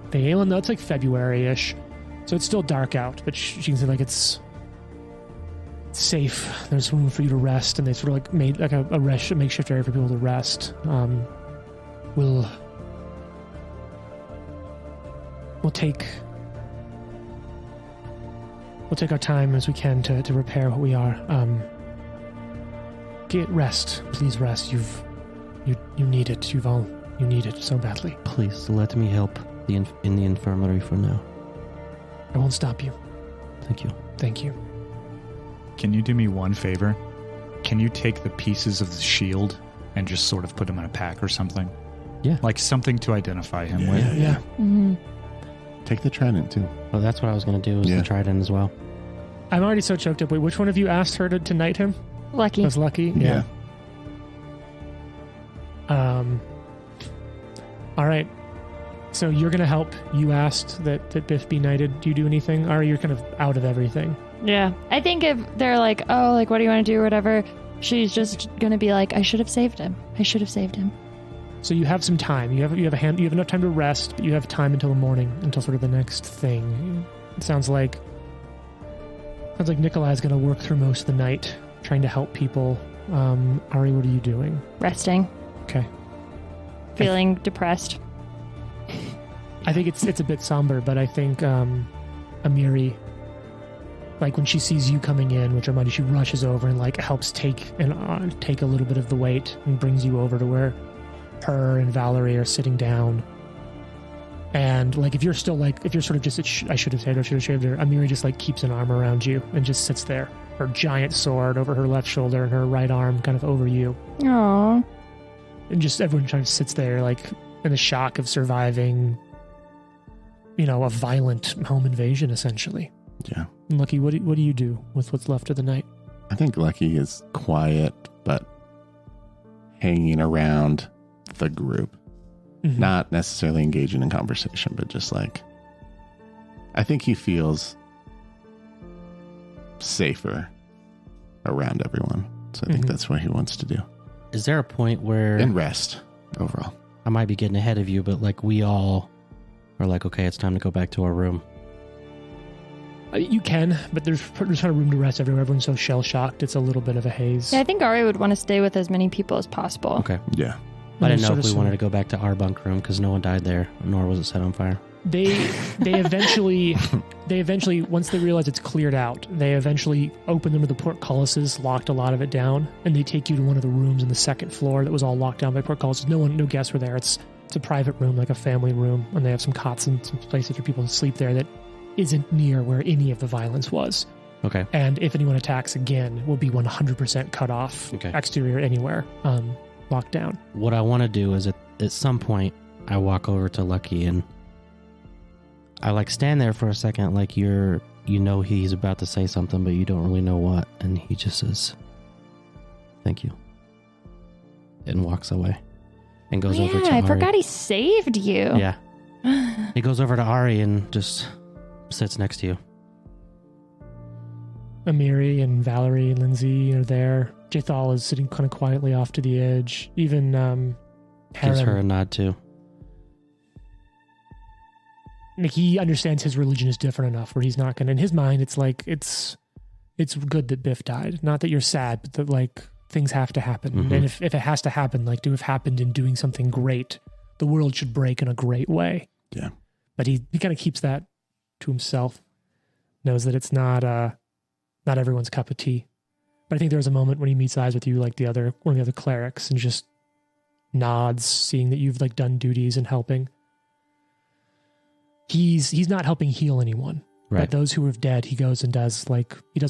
Phelan, though it's like February-ish. So it's still dark out, but you can see like it's safe. There's room for you to rest, and they sort of like made like a makeshift area for people to rest. We'll take our time as we can to repair what we are. Get rest. Please rest. You need it. You need it so badly. Please let me help in the infirmary for now. I won't stop you. Thank you. Thank you. Can you do me one favor? Can you take the pieces of the shield and just sort of put them in a pack or something? Yeah. Like something to identify him with. Yeah. Mm-hmm. Take the trident too. Well, that's what I was going to do, is the trident as well. I'm already so choked up. Wait, which one of you asked her to knight him? Lucky. That's Lucky? Yeah. All right. So you're going to help. You asked that Biff be knighted. Do you do anything? Or you're kind of out of everything? Yeah. I think if they're like, oh, like, what do you want to do or whatever, she's just going to be like, I should have saved him. So you have some time. You have enough time to rest, but you have time until the morning, until sort of the next thing. It sounds like Nikolai's going to work through most of the night, trying to help people. Ari, what are you doing? Resting. Okay. Feeling depressed. I think it's a bit somber, but I think Amiri, like when she sees you coming in, which reminds you, she rushes over and like helps take a little bit of the weight and brings you over to where her and Valerie are sitting down. And like if you're sort of just I should have shaved her, Amiri just like keeps an arm around you and just sits there, her giant sword over her left shoulder and her right arm kind of over you. Aww. And just everyone kind of sits there like in the shock of surviving, a violent home invasion essentially. Yeah. And Lucky, what do you do with what's left of the night? I think Lucky is quiet, but hanging around the group. Mm-hmm. Not necessarily engaging in conversation, but just like, I think he feels safer around everyone. So I think that's what he wants to do. Is there a point where... And rest, overall. I might be getting ahead of you, but like we all are like, okay, it's time to go back to our room. You can, but there's kind of room to rest everywhere. Everyone's so shell-shocked, it's a little bit of a haze. Yeah, I think Ari would want to stay with as many people as possible. Okay. Yeah. I didn't know if we wanted to go back to our bunk room because no one died there, nor was it set on fire. They eventually once they realize it's cleared out, they eventually open them to the portcullises, locked a lot of it down, and they take you to one of the rooms on the second floor that was all locked down by portcullises. No guests were there. It's a private room, like a family room, and they have some cots and some places for people to sleep there that isn't near where any of the violence was. Okay. And if anyone attacks again, will be 100% cut off, exterior anywhere, locked down. What I want to do is at some point, I walk over to Lucky and I like stand there for a second, like he's about to say something, but you don't really know what. And he just says, "Thank you," and walks away and goes over to Ari. I forgot he saved you. Yeah. He goes over to Ari and just sits next to you. Amiri and Valerie and Lindsay are there. Jathal is sitting kind of quietly off to the edge. Even gives her a nod too. Like, he understands his religion is different enough where he's not going to, in his mind, it's like, it's good that Biff died. Not that you're sad, but that, like, things have to happen. Mm-hmm. And if it has to happen, like, to have happened in doing something great, the world should break in a great way. Yeah. But he kind of keeps that to himself. Knows that it's not everyone's cup of tea. But I think there was a moment when he meets eyes with you, like one of the other clerics, and just nods, seeing that you've, like, done duties and helping. He's not helping heal anyone. Right. But those who are dead, he goes and does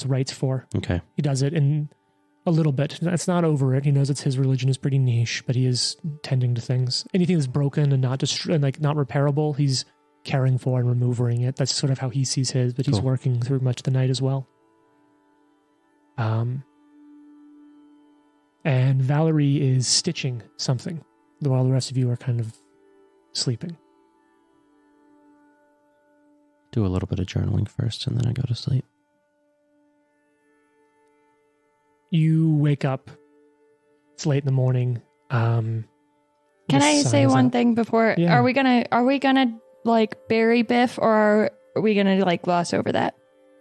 rites for. Okay. He does it in a little bit. It's not over it. He knows his religion is pretty niche, but he is tending to things. Anything that's broken and not not repairable, he's caring for and removing it. That's sort of how he sees his, but he's working through much of the night as well. And Valerie is stitching something while the rest of you are kind of sleeping. Do a little bit of journaling first, and then I go to sleep. You wake up. It's late in the morning. Can I say one thing before? Yeah. Are we gonna like bury Biff, or are we gonna like gloss over that?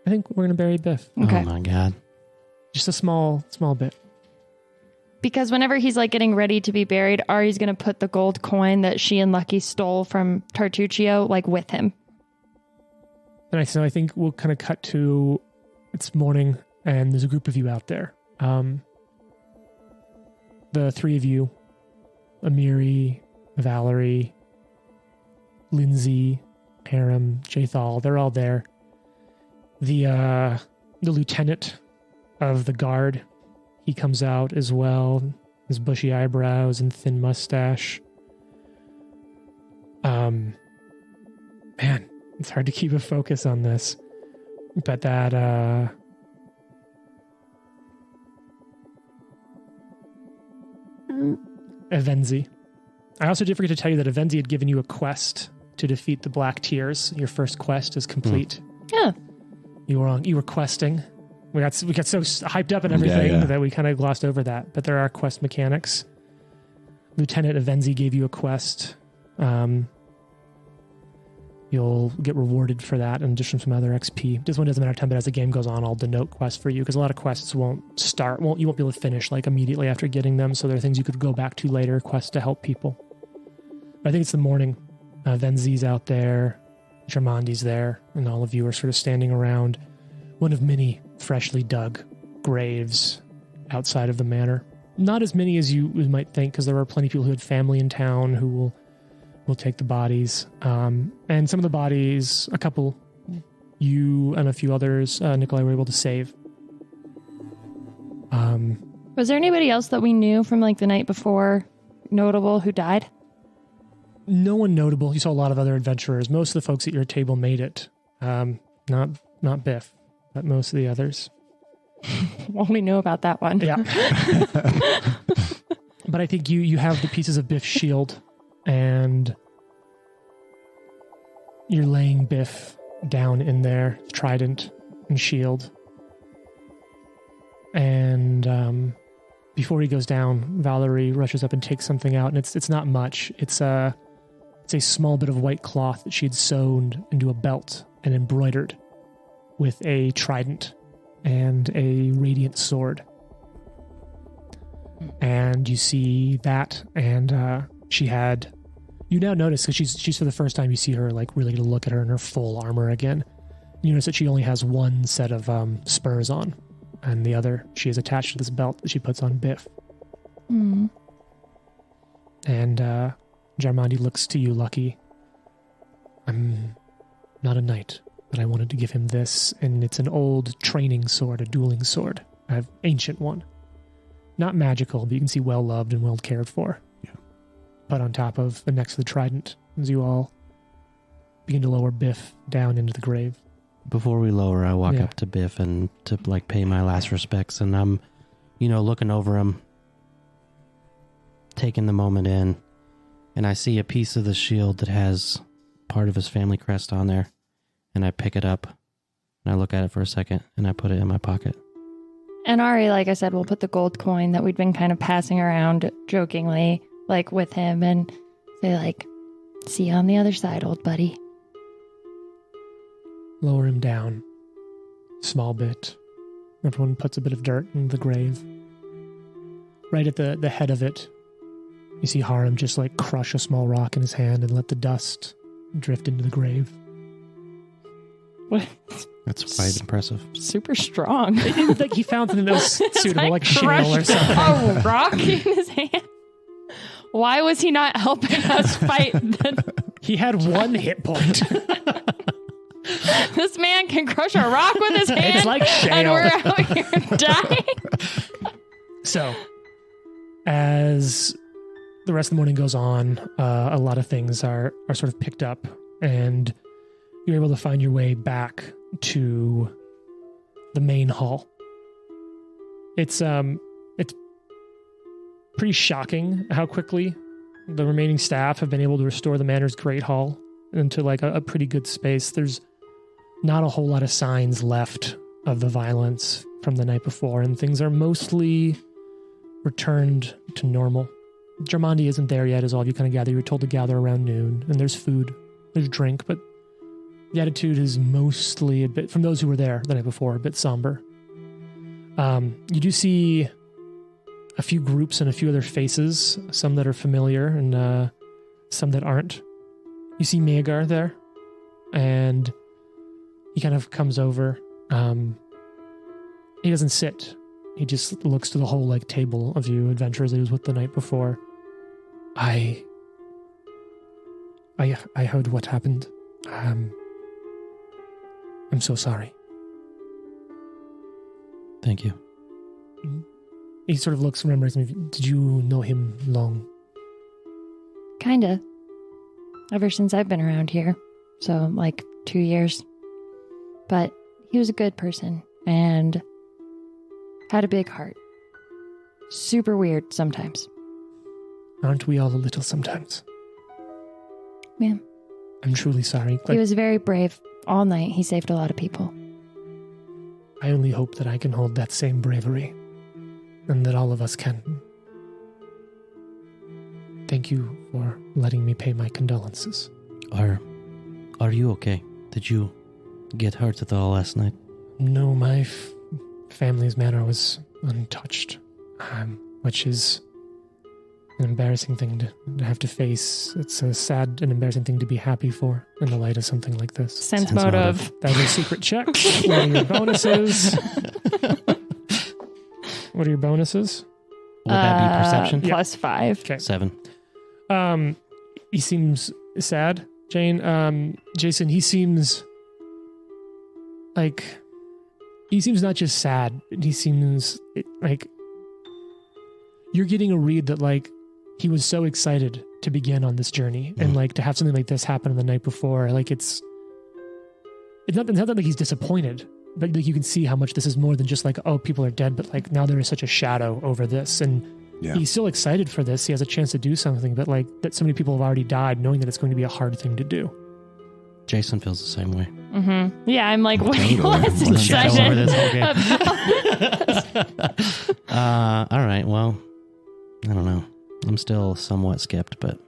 I think we're gonna bury Biff. Okay. Oh my god. Just a small bit. Because whenever he's like getting ready to be buried, Ari's gonna put the gold coin that she and Lucky stole from Tartuccio like with him. And so I think we'll kind of cut to it's morning and there's a group of you out there. The three of you, Amiri, Valerie, Lindsay, Aram, Jathal, they're all there. The lieutenant of the guard, he comes out as well, his bushy eyebrows and thin mustache. Man, it's hard to keep a focus on this. But that, Avenzi. I also did forget to tell you that Avenzi had given you a quest to defeat the Black Tears. Your first quest is complete. Yeah. You were questing. We got so hyped up and everything that we kind of glossed over that. But there are quest mechanics. Lieutenant Avenzi gave you a quest. You'll get rewarded for that in addition to some other XP. This one doesn't matter time, but as the game goes on, I'll denote quests for you because a lot of quests you won't be able to finish like immediately after getting them. So there are things you could go back to later, quests to help people. But I think it's the morning. Venzi's out there, Germondi's there, and all of you are sort of standing around one of many freshly dug graves outside of the manor. Not as many as you might think, because there are plenty of people who had family in town who will take the bodies. And some of the bodies, a couple, you and a few others, Nikolai, were able to save. Was there anybody else that we knew from like the night before, notable, who died? No one notable. You saw a lot of other adventurers. Most of the folks at your table made it. Not Biff, but most of the others. Well, we know about that one. Yeah. But I think you have the pieces of Biff's shield, and you're laying Biff down in there, trident and shield. And before he goes down, Valerie rushes up and takes something out, and it's not much. It's a small bit of white cloth that she'd sewn into a belt and embroidered with a trident and a radiant sword. And you see that, and you You now notice, because she's for the first time you see her like really gonna look at her in her full armor again. You notice that she only has one set of spurs on, and the other she is attached to this belt that she puts on Biff. Mm. And Jarmandi looks to you, Lucky. I'm not a knight, but I wanted to give him this, and it's an old training sword, a dueling sword, an ancient one. Not magical, but you can see well loved and well cared for. Yeah. Put on top of the next to the trident as you all begin to lower Biff down into the grave. Before we lower, I walk up to Biff and to like pay my last respects, and I'm, looking over him, taking the moment in, and I see a piece of the shield that has part of his family crest on there, and I pick it up, and I look at it for a second, and I put it in my pocket. And Ari, like I said, will put the gold coin that we'd been kind of passing around jokingly, like with him, and say like, "See you on the other side, old buddy." Lower him down. Small bit. Everyone puts a bit of dirt in the grave. Right at the head of it, you see Harim just like crush a small rock in his hand and let the dust drift into the grave. What? That's quite impressive. Super strong. Like he found something that was suitable, like shale or something. A rock in his hand. Why was he not helping us fight? He had one hit point. This man can crush a rock with his hand. It's like shale. And we're out here dying. So, as the rest of the morning goes on, a lot of things are sort of picked up, and you're able to find your way back to the main hall. It's pretty shocking how quickly the remaining staff have been able to restore the manor's great hall into like a pretty good space. There's not a whole lot of signs left of the violence from the night before, and things are mostly returned to normal. Jarmandi isn't there yet, as all of you kind of gather. You were told to gather around noon, and there's food, there's drink, but the attitude is mostly a bit, from those who were there the night before, a bit somber. You do see a few groups and a few other faces, some that are familiar and some that aren't. You see Maegar there, and he kind of comes over. He doesn't sit. He just looks to the whole like table of you adventurers that he was with the night before. I heard what happened. I'm so sorry. Thank you. He sort of looks, remembers me. Did you know him long? Kinda. Ever since I've been around here. So, like, 2 years. But he was a good person and had a big heart. Super weird sometimes. Aren't we all a little sometimes? Yeah. I'm truly sorry. He was very brave. All night, he saved a lot of people. I only hope that I can hold that same bravery, and that all of us can. Thank you for letting me pay my condolences. Are you okay? Did you get hurt at all last night? No, my family's manor was untouched, which is an embarrassing thing to have to face. It's a sad and embarrassing thing to be happy for in the light of something like this. Sense motive. That was a secret check. What are your bonuses? What are your bonuses? Would that be perception? Plus 5. Okay. 7. He seems sad, Jane. Jason, he seems not just sad. He seems like you're getting a read that like he was so excited to begin on this journey and like to have something like this happen the night before. Like it's not that like he's disappointed, but like you can see how much this is more than just like, oh, people are dead, but like now there is such a shadow over this, and he's still excited for this. He has a chance to do something, but like that so many people have already died, knowing that it's going to be a hard thing to do. Jason feels the same way. Mm-hmm. Yeah, I'm like way less excited. All right, well, I don't know. I'm still somewhat skipped, but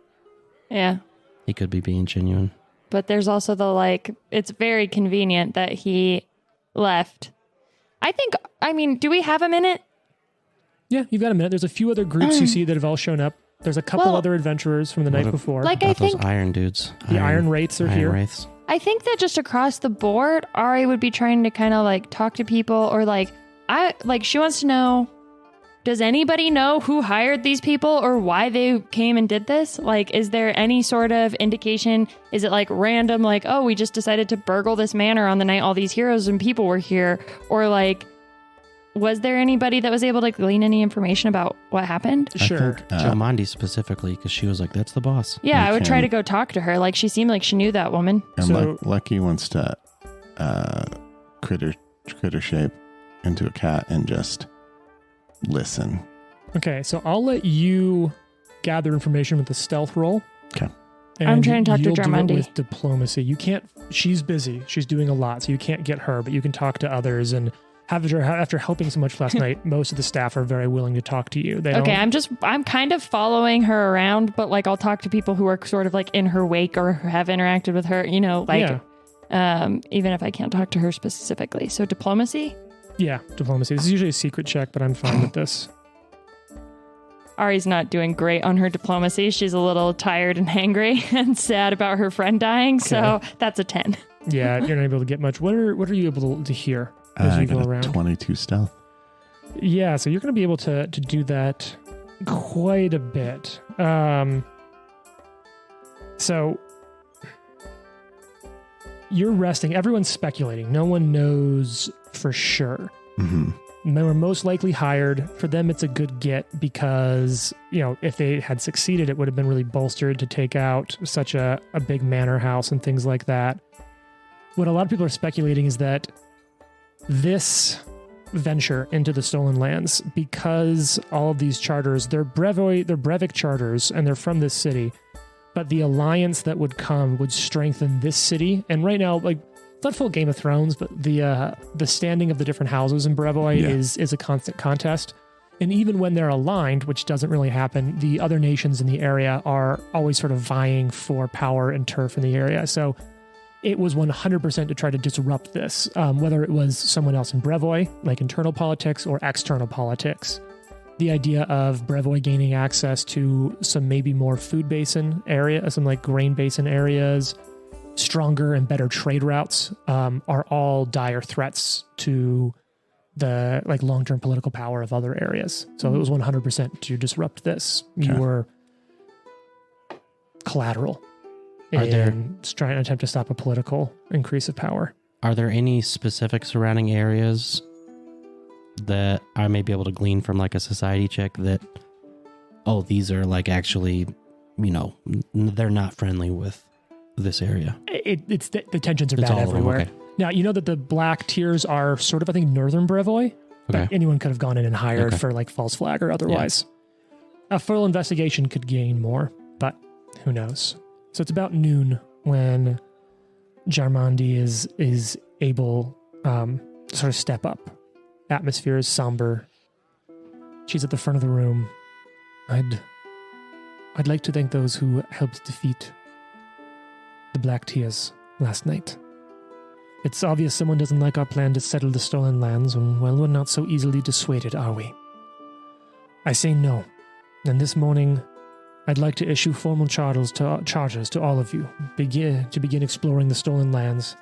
yeah, he could be being genuine. But there's also the like, it's very convenient that he left. I mean, do we have a minute? Yeah, you've got a minute. There's a few other groups you see that have all shown up. There's a couple other adventurers from the night before. Like I think those iron dudes. The Iron Wraiths are here. Wraiths. I think that just across the board, Ari would be trying to kind of like talk to people, or she wants to know, does anybody know who hired these people or why they came and did this? Like, is there any sort of indication? Is it like random, like, oh, we just decided to burgle this manor on the night all these heroes and people were here? Or like, was there anybody that was able to glean any information about what happened? Sure. Jomandi specifically, because she was like, that's the boss. Yeah, I would try to go talk to her. Like, she seemed like she knew that woman. And Lucky wants to critter shape into a cat and just listen. Okay, so I'll let you gather information with the stealth roll. Okay. And I'm trying to talk to you'll do Jarmandi. it with diplomacy. You can't. She's busy. She's doing a lot, so you can't get her. But you can talk to others. And after helping so much last night, most of the staff are very willing to talk to you. I'm kind of following her around, but like I'll talk to people who are sort of like in her wake or have interacted with her. You know, like even if I can't talk to her specifically. So diplomacy. Yeah, diplomacy. This is usually a secret check, but I'm fine with this. Ari's not doing great on her diplomacy. She's a little tired and hangry and sad about her friend dying. Okay. So that's a 10. Yeah, you're not able to get much. What are you able to hear as you go around? 22 stealth. Yeah, so you're going to be able to do that quite a bit. So you're resting. Everyone's speculating. No one knows for sure. Mm-hmm. They were most likely hired. For them, it's a good get because, if they had succeeded, it would have been really bolstered to take out such a big manor house and things like that. What a lot of people are speculating is that this venture into the Stolen Lands, because all of these charters, they're Brevik charters, and they're from this city, but the alliance that would come would strengthen this city. And right now, like, it's not full Game of Thrones, but the standing of the different houses in Brevoy is a constant contest. And even when they're aligned, which doesn't really happen, the other nations in the area are always sort of vying for power and turf in the area. So it was 100% to try to disrupt this, whether it was someone else in Brevoy, like internal politics, or external politics. The idea of Brevoy gaining access to some maybe more food basin area, some like grain basin areas, stronger and better trade routes, are all dire threats to the like long-term political power of other areas. So it was 100% to disrupt this. Okay. You were collateral in trying to attempt to stop a political increase of power. Are there any specific surrounding areas that I may be able to glean from like a society check that, these are like actually, they're not friendly with this area? It's the tensions are bad everywhere. Okay. Now, you know that the black tiers are sort of, I think, northern Brevoy, but anyone could have gone in and hired for like false flag or otherwise. Yeah. A full investigation could gain more, but who knows? So it's about noon when Jarmandi is able to sort of step up. Atmosphere is somber. She's at the front of the room. I'd like to thank those who helped defeat the Black Tears last night. It's obvious someone doesn't like our plan to settle the Stolen Lands, and well, we're not so easily dissuaded, are we? I say no, and this morning I'd like to issue formal charters to all of you, to begin exploring the Stolen Lands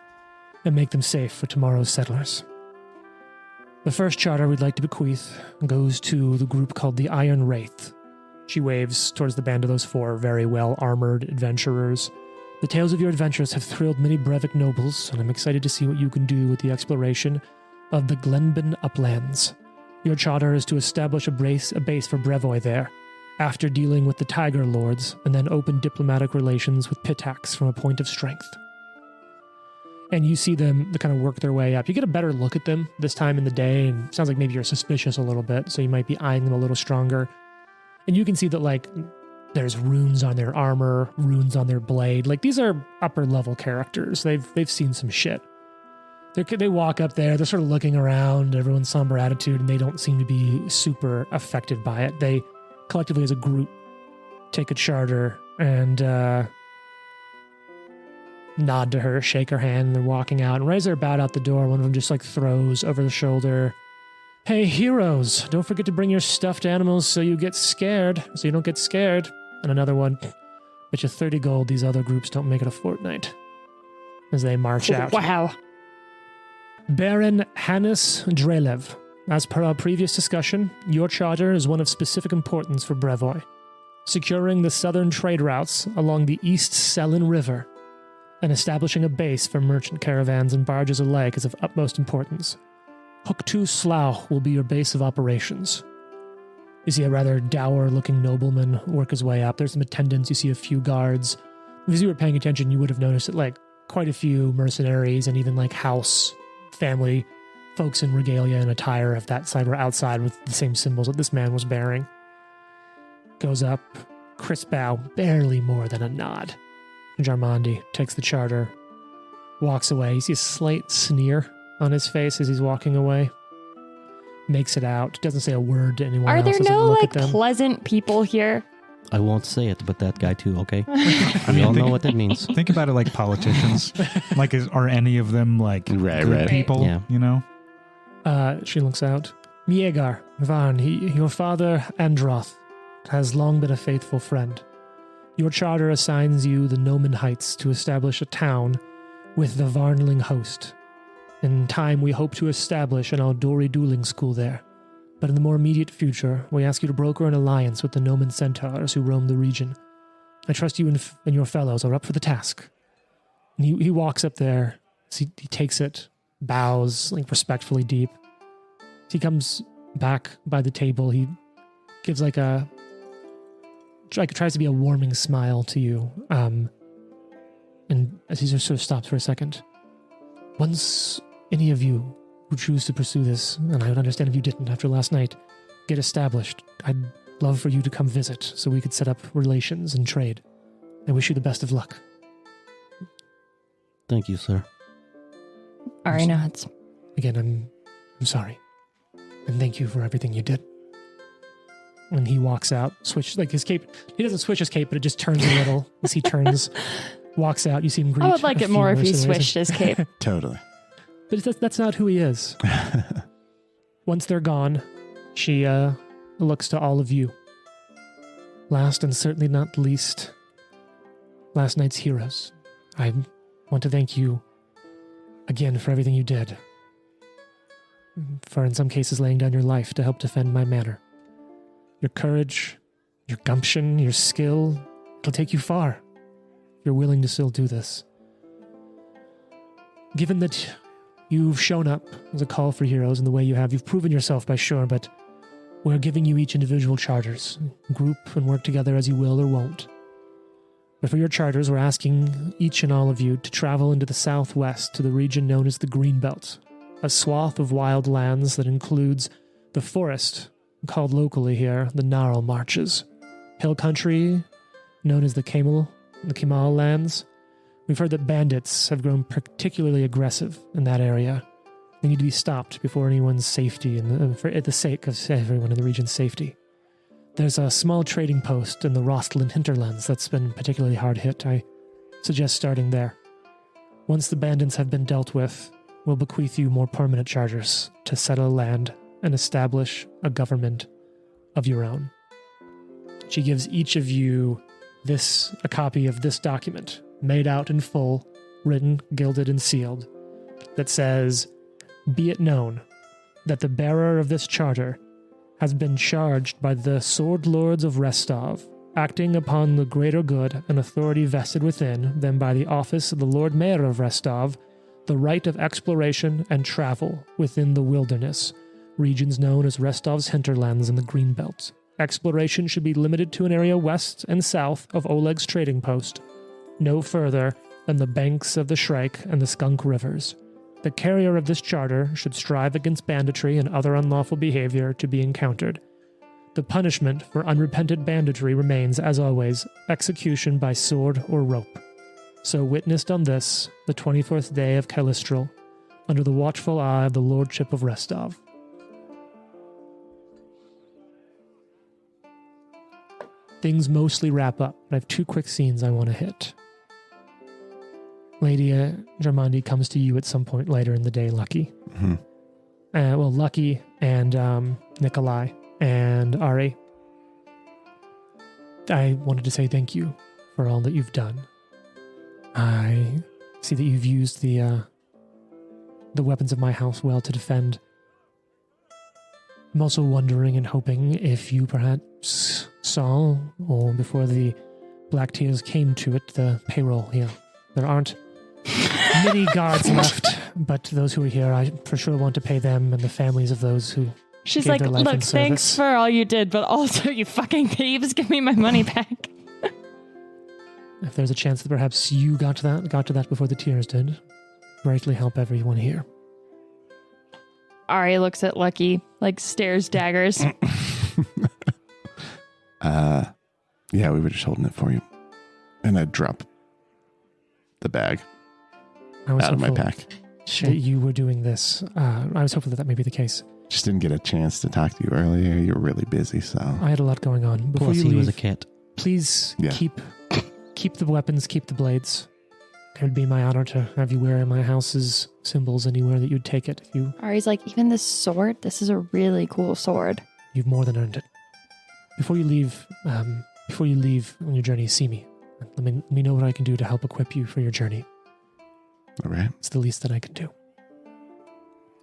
and make them safe for tomorrow's settlers. The first charter we'd like to bequeath goes to the group called the Iron Wraith. She waves towards the band of those 4 very well-armored adventurers. The tales of your adventures have thrilled many Brevik nobles, and I'm excited to see what you can do with the exploration of the Glenbin Uplands. Your charter is to establish a base for Brevoy there, after dealing with the Tiger Lords, and then open diplomatic relations with Pitax from a point of strength. And you see them kind of work their way up. You get a better look at them this time in the day, and it sounds like maybe you're suspicious a little bit, so you might be eyeing them a little stronger. And you can see that, like, there's runes on their armor, runes on their blade. Like, these are upper-level characters. They've seen some shit. They walk up there, they're sort of looking around, everyone's somber attitude, and they don't seem to be super affected by it. They, collectively as a group, take a charter and nod to her, shake her hand, and they're walking out. And right as they're about out the door, one of them just like throws over the shoulder, Hey, heroes, don't forget to bring your stuffed animals so you don't get scared. And another one, bet you 30 gold these other groups don't make it a fortnight. As they march out. Wow. Baron Hannes Drelev. As per our previous discussion, your charter is one of specific importance for Brevoy. Securing the southern trade routes along the East Selen River and establishing a base for merchant caravans and barges alike is of utmost importance. Huktu Slough will be your base of operations. You see a rather dour-looking nobleman work his way up. There's some attendants. You see a few guards. If you were paying attention, you would have noticed that, like, quite a few mercenaries and even, like, house, family, folks in regalia and attire of that side were outside with the same symbols that this man was bearing. Goes up, crisp bow, barely more than a nod. Jarmandi takes the charter, walks away. You see a slight sneer on his face as he's walking away. Makes it out. Doesn't say a word to anyone else. Are there Doesn't no, look like, at them. pleasant people here? I won't say it, but that guy too, okay? We all know what that means. Think about it like politicians. Like, are any of them like good people? Yeah. You know? She looks out. Miegar, Varn, your father, Androth, has long been a faithful friend. Your charter assigns you the Nomen Heights to establish a town with the Varnling host. In time, we hope to establish an Aldori dueling school there. But in the more immediate future, we ask you to broker an alliance with the Nomen centaurs who roam the region. I trust you and your fellows are up for the task. And he walks up there. He takes it, bows, like, respectfully deep. He comes back by the table. He gives tries to be a warming smile to you. And as he sort of stops for a second, once any of you who choose to pursue this, and I would understand if you didn't after last night, get established, I'd love for you to come visit so we could set up relations and trade. I wish you the best of luck. Thank you, sir. Ari nods. Again, I'm sorry. And thank you for everything you did. When he walks out, his cape, he doesn't switch his cape, but it just turns a little as he turns, walks out. You see him greet. I would like it more if he switched his cape. Totally. But that's not who he is. Once they're gone, she looks to all of you. Last and certainly not least, last night's heroes. I want to thank you again for everything you did. For in some cases laying down your life to help defend my manor. Your courage, your gumption, your skill, it'll take you far if you're willing to still do this. Given that you've shown up as a call for heroes in the way you have, you've proven yourself by sure, but we're giving you each individual charters. Group and work together as you will or won't. But for your charters, we're asking each and all of you to travel into the southwest to the region known as the Greenbelt, a swath of wild lands that includes the forest, called locally here the Gnarl Marches, hill country known as the Kemal lands. We've heard that bandits have grown particularly aggressive in that area. They need to be stopped before anyone's safety, at the sake of everyone in the region's safety. There's a small trading post in the Rostland hinterlands that's been particularly hard hit. I suggest starting there. Once the bandits have been dealt with, we'll bequeath you more permanent charters to settle land and establish a government of your own. She gives each of you a copy of this document, made out in full, written, gilded, and sealed, that says, "Be it known that the bearer of this charter has been charged by the Sword Lords of Restov, acting upon the greater good and authority vested within them by the office of the Lord Mayor of Restov, the right of exploration and travel within the wilderness, regions known as Restov's hinterlands and the Greenbelt. Exploration should be limited to an area west and south of Oleg's trading post, no further than the banks of the Shrike and the Skunk rivers. The carrier of this charter should strive against banditry and other unlawful behavior to be encountered. The punishment for unrepented banditry remains, as always, execution by sword or rope. So witnessed on this, the 24th day of Calistral, under the watchful eye of the Lordship of Restov." Things mostly wrap up, but I have two quick scenes I want to hit. Lady Jarmandi comes to you at some point later in the day, Lucky. Mm-hmm. Lucky and Nikolai and Ari. I wanted to say thank you for all that you've done. I see that you've used the weapons of my house well to defend. I'm also wondering and hoping if you perhaps saw, or before the Black Tears came to it, the payroll here. There aren't many guards left, but those who are here, I for sure want to pay them and the families of those who She's gave like, their life in look, thanks service. for all you did, but also you fucking thieves, give me my money back. If there's a chance that perhaps you got to that before the Tears did, greatly help everyone here. Ari looks at Lucky, like stares daggers. Yeah, we were just holding it for you. And I drop the bag out of my pack. That you were doing this. I was hopeful that may be the case. Just didn't get a chance to talk to you earlier. You were really busy, so. I had a lot going on. Before Plus, you he leave, was a kit. please keep the weapons, keep the blades. It would be my honor to have you wear my house's symbols anywhere that you'd take it. If Ari's like, even this sword? This is a really cool sword. you've more than earned it. Before you leave on your journey, see me. Let me know what I can do to help equip you for your journey. All right. It's the least that I can do.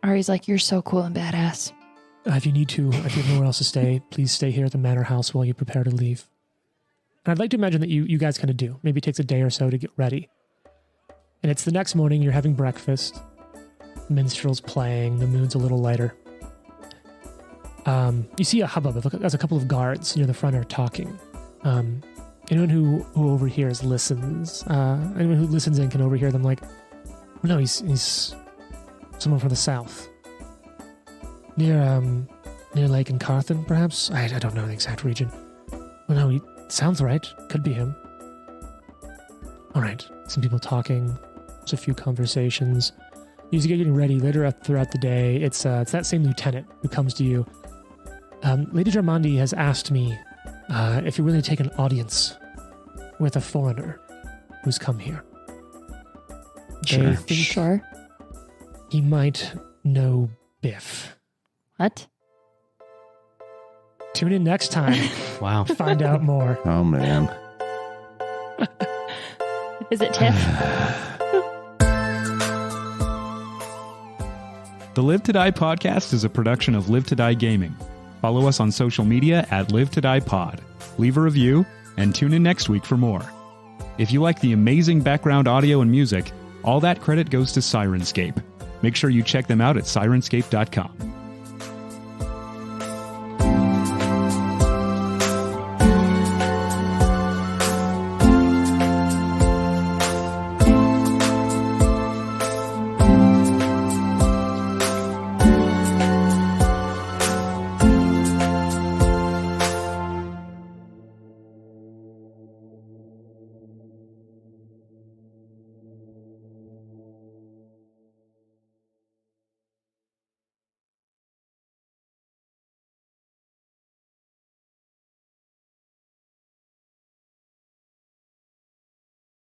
Ari's like, you're so cool and badass. If you have nowhere else to stay, please stay here at the manor house while you prepare to leave. And I'd like to imagine that you guys kind of do. Maybe it takes a day or so to get ready. And it's the next morning, you're having breakfast. Minstrel's playing, the moon's a little lighter. You see a hubbub. There's a couple of guards near the front are talking. Anyone who overhears listens. Anyone who listens in can overhear them like, no, he's someone from the south. Near Lake and Carthen, perhaps? I don't know the exact region. Well, no, he sounds right. Could be him. All right. Some people talking. There's a few conversations. As you get getting ready later throughout the day, it's that same lieutenant who comes to you. Lady Jarmandi has asked me if you're willing to take an audience with a foreigner who's come here. They think Sure. he might know Biff. What? Tune in next time. Wow. to Find out more. Oh, man. Is it Tiff? The Live to Die podcast is a production of Live to Die Gaming. Follow us on social media at Live to Die Pod. Leave a review and tune in next week for more. If you like the amazing background audio and music, all that credit goes to Syrinscape. Make sure you check them out at Syrinscape.com.